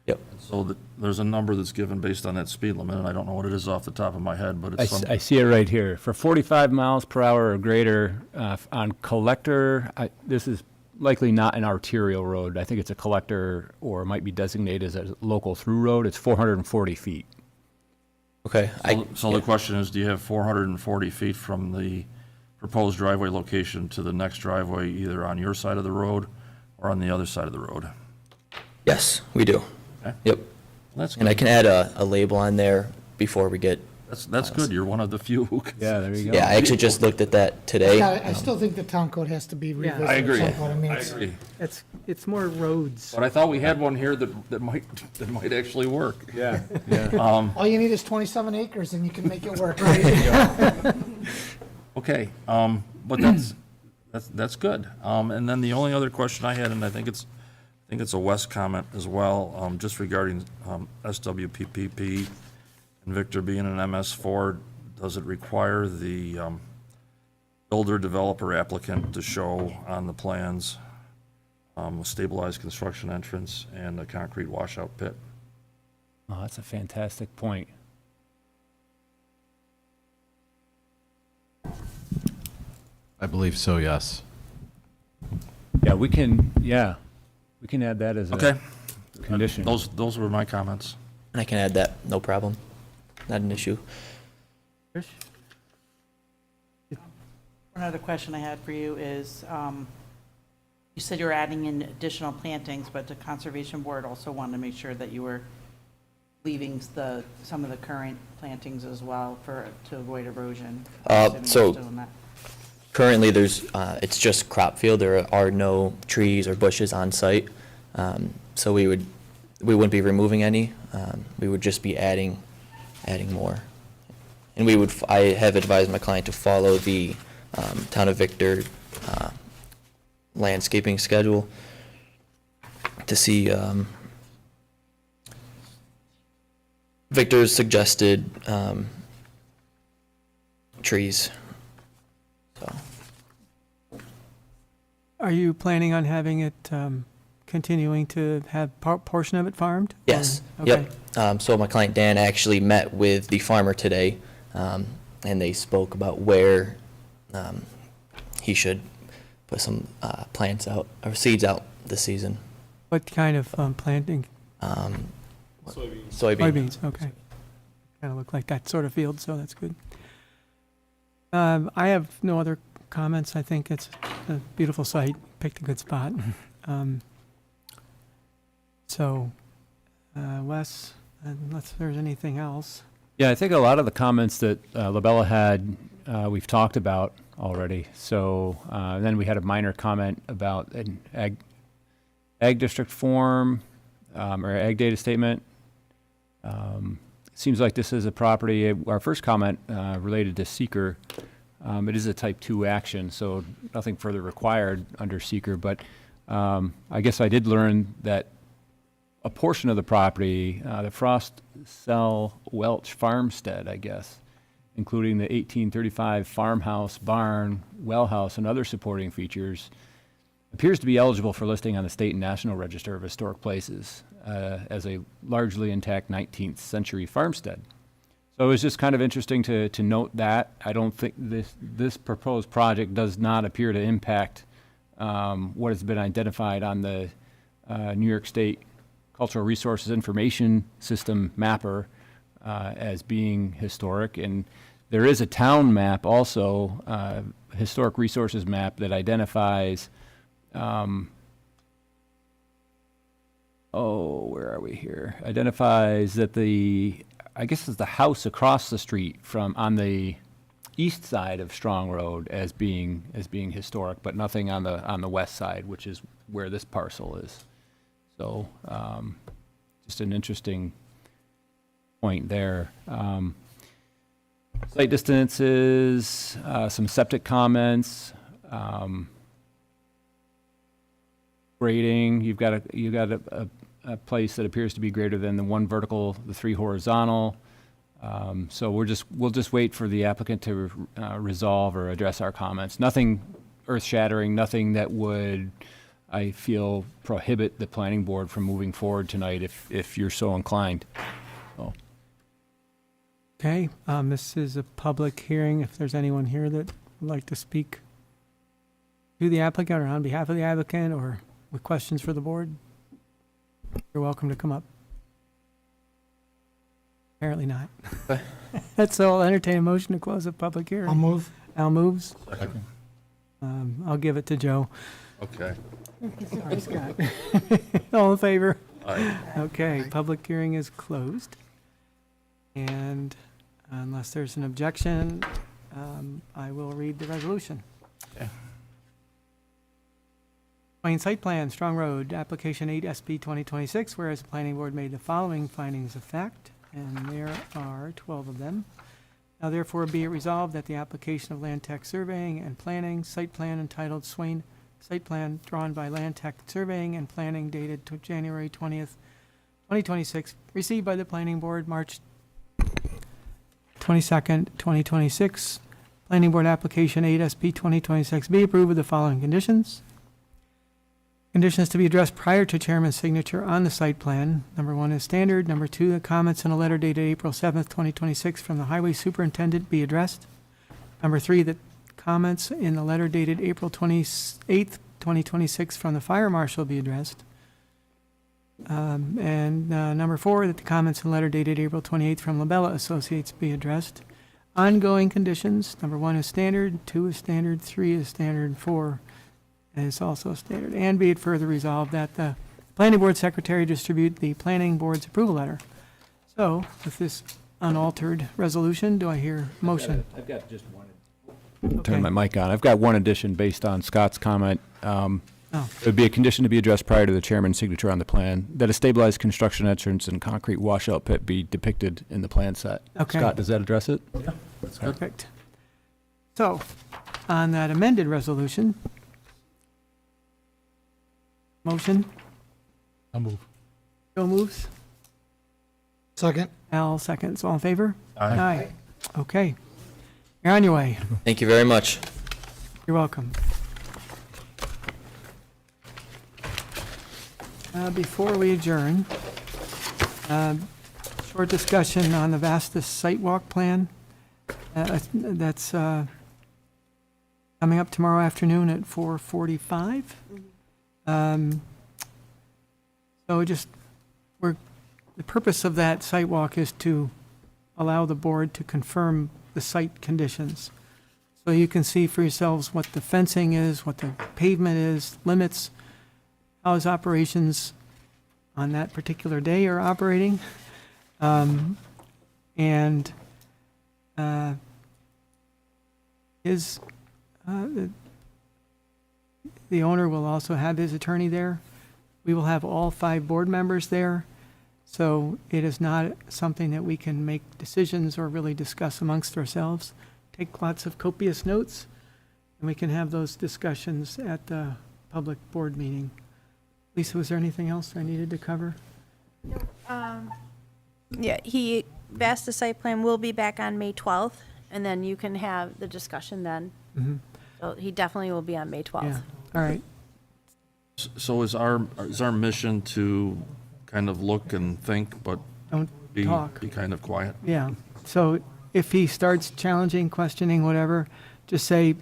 Yep. So there's a number that's given based on that speed limit, and I don't know what it is off the top of my head, but it's some. I see it right here. For 45 miles per hour or greater on collector, this is likely not an arterial road. I think it's a collector or it might be designated as a local through road. It's 440 feet. Okay. So the question is, do you have 440 feet from the proposed driveway location to the next driveway, either on your side of the road or on the other side of the road? Yes, we do. Okay. Yep. That's And I good. can add a label on there before we get, That's good. You're one of the few who can. Yeah, there you go. yeah, I actually just looked at that today. Yeah, I still think the town code has to be Yeah. revisited. I agree. at some point. I mean, I it's- agree. It's more roads. But I thought we had one here that might actually work. Yeah, yeah. All you need is 27 acres and you can make it work, right? Okay, but that's good. And then the only other question I had, and I think it's a West comment as well, just regarding SWPPP and Victor being an MS4, does it require the builder, developer, applicant to show on the plans a stabilized construction entrance and a concrete washout pit? Oh, that's a fantastic point. I believe so, yes. Yeah, we can add that as Okay, a condition. those were my comments. And I can add that, no problem. Not an issue. Trish? One other question I had for you is, you said you were adding in additional plantings, but the Conservation Board also wanted to make sure that you were leaving some of the current plantings as well to avoid erosion. I'm assuming so- you're still doing that. Currently, it's just crop field. There are no trees or bushes on site. So we wouldn't be removing any. We would just be adding more. And I have advised my client to follow the Town of Victor landscaping schedule to see Victor's suggested trees. So. Are you planning on having it, continuing to have portion of it farmed? Yes, Or- yep. Okay. So my client Dan actually met with the farmer today, and they spoke about where he should put some plants out, or seeds out this season. What kind of planting? Soybean. Soybeans, okay. Kind of look like that sort of field, so that's good. I have no other comments. I think it's a beautiful site. Picked a good spot. So, Wes, unless there's anything else. Yeah, I think a lot of the comments that Labella had, we've talked about already. So then we had a minor comment about an ag district form or ag data statement. Seems like this is a property, our first comment related to seeker. It is a type 2 action, so nothing further required under seeker. But I guess I did learn that a portion of the property, the Frost Sell Welch farmstead, I guess, including the 1835 farmhouse, barn, well house, and other supporting features, appears to be eligible for listing on the state and national register of historic places as a largely intact 19th century farmstead. So it was just kind of interesting to note that. I don't think this proposed project does not appear to impact what has been identified on the New York State Cultural Resources Information System mapper as being historic. And there is a town map also, historic resources map that identifies, where are we here? Identifies that I guess it's the house across the street on the east side of Strong Road as being historic, but nothing on the west side, which is where this parcel is. So, just an interesting point there. Site distances, some septic comments, grading. You've got a place that appears to be greater than the 1 vertical, the 3 horizontal. So we'll just wait for the applicant to resolve or address our comments. Nothing earth-shattering, nothing that would, I feel, prohibit the planning board from moving forward tonight if you're so inclined. So. Okay, this is a public hearing. If there's anyone here that would like to speak to the applicant or on behalf of the applicant or with questions for the board, you're welcome to come up. Apparently not. That's all. I'll entertain a motion to close the public hearing. I'll move. Al moves. Second. I'll give it to Joe. Okay. Sorry, Scott. All in favor? Aye. Okay, public hearing is closed. And unless there's an objection, I will read the resolution. Okay. Plain site plan, Strong Road, application 8 SP 2026, whereas the planning board made the following findings of fact, and there are 12 of them. Now therefore be it resolved that the application of Land Tech Surveying and Planning, site plan entitled Swain, site plan drawn by Land Tech Surveying and Planning dated to January 20th, 2026, received by the planning board March 22nd, 2026. Planning board application 8 SP 2026 be approved with the following conditions. Conditions to be addressed prior to chairman's signature on the site plan. Number 1 is standard. Number 2, the comments in a letter dated April 7th, 2026 from the highway superintendent be addressed. Number 3, the comments in the letter dated April 28th, 2026 from the fire marshal be addressed. And number 4, that the comments in the letter dated April 28th from Labella Associates be addressed. Ongoing conditions. Number 1 is standard. 2 is standard. 3 is standard. 4 is also standard. And be it further resolved that the planning board secretary distribute the planning board's approval letter. So, with this unaltered resolution, do I hear a motion? I've got just one. Okay. Turn my mic on. I've got one addition based on Scott's comment. Oh. It would be a condition to be addressed prior to the chairman's signature on the plan, that a stabilized construction entrance and concrete washout pit be depicted in the plan set. Okay. Scott, does that address it? That's perfect. So, on that amended resolution, motion, I'll move. Joe moves, Second. Al seconds. All in favor? Aye. Okay. You're on your way. Thank you very much. You're welcome. Before we adjourn, short discussion on the Vastus site walk plan. That's coming up tomorrow afternoon at 4:45. So the purpose of that site walk is to allow the board to confirm the site conditions. So you can see for yourselves what the fencing is, what the pavement is, limits, how his operations on that particular day are operating. And the owner will also have his attorney there. We will have all 5 board members there. So it is not something that we can make decisions or really discuss amongst ourselves. Take lots of copious notes, and we can have those discussions at the public board meeting. Lisa, was there anything else I needed to cover? Yeah, Vasta site plan will be back on May 12th, and then you can have the discussion then. Mhm. So he definitely will be on May 12th. Yeah, all right. So is our mission to kind of look and think, but Don't talk. be kind of quiet? Yeah, so if he starts challenging, questioning, whatever, just say,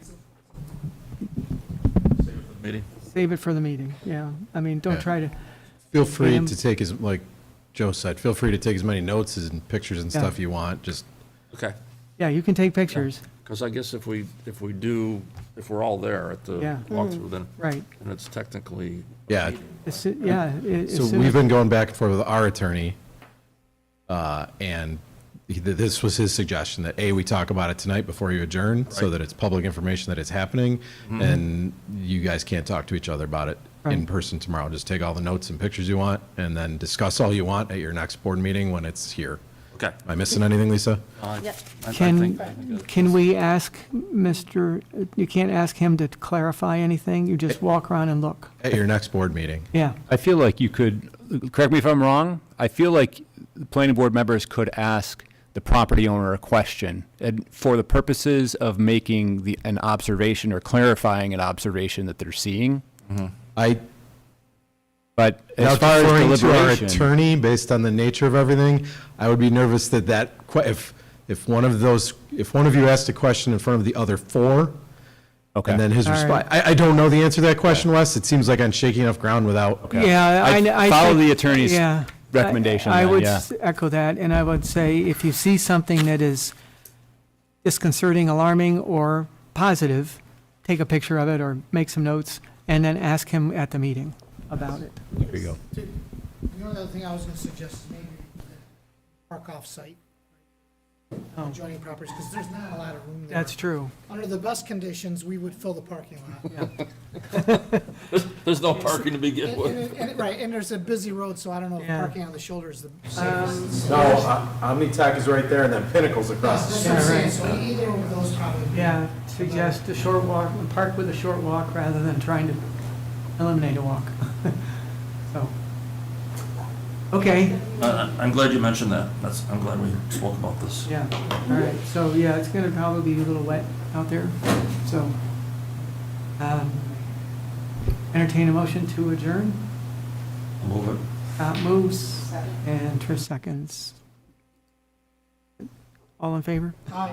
Meeting? save it for the meeting, yeah. I mean, don't Yeah. try to, Feel free Him. to take as, like Joe said, feel free to take as many notes and pictures and Yeah. stuff you want, just, Okay. yeah, you can take pictures, Because I guess if we're all there at the Yeah. walkthrough, then, right. and it's technically. yeah. Yeah. So we've been going back and forth with our attorney, and this was his suggestion, that A, we talk about it tonight before you adjourn, so Right. that it's public information that it's happening, and you guys can't talk to each other about it in Right. person tomorrow. Just take all the notes and pictures you want, and then discuss all you want at your next board meeting when it's here. Okay. Am I missing anything, Lisa? Yep. Can we ask you can't ask him to clarify anything, you just walk around and look? At your next board meeting. Yeah, I feel like you could, correct me if I'm wrong, I feel like the planning board members could ask the property owner a question, and for the purposes of making an observation or clarifying an observation that they're seeing. I, But as now far as deferring to our deliberation, attorney, based on the nature of everything, I would be nervous that if one of you asked a question in front of the other four, okay. and then his All response, I don't know the answer to that question, Wes. It seems like I'm shaking enough ground without. Okay. yeah. I follow think- the attorney's yeah. recommendation I then, would yeah. echo that, and I would say if you see something that is disconcerting, alarming, or positive, take a picture of it or make some notes, and then ask him at the meeting about it. There you go. The only other thing I was gonna suggest is maybe park off-site, Oh. adjoining properties, because there's not a lot of room there. That's true. Under the best conditions, we would fill the parking lot. There's no parking to begin with. Right, and there's a busy road, so I don't know if Yeah. parking on the shoulder is the safest. No, Omni-Tech is right there, and then Pinnacle's across the That's street. what I'm saying, so either of those probably. Yeah, suggest a short walk, park with a short walk rather than trying to eliminate a walk. So, okay, I'm glad you mentioned that. I'm glad we spoke about this. yeah, all right, so, yeah, it's gonna probably be a little wet out there, so. Entertain a motion to adjourn. Move it. Scott moves, and Trish seconds. All in favor? Aye.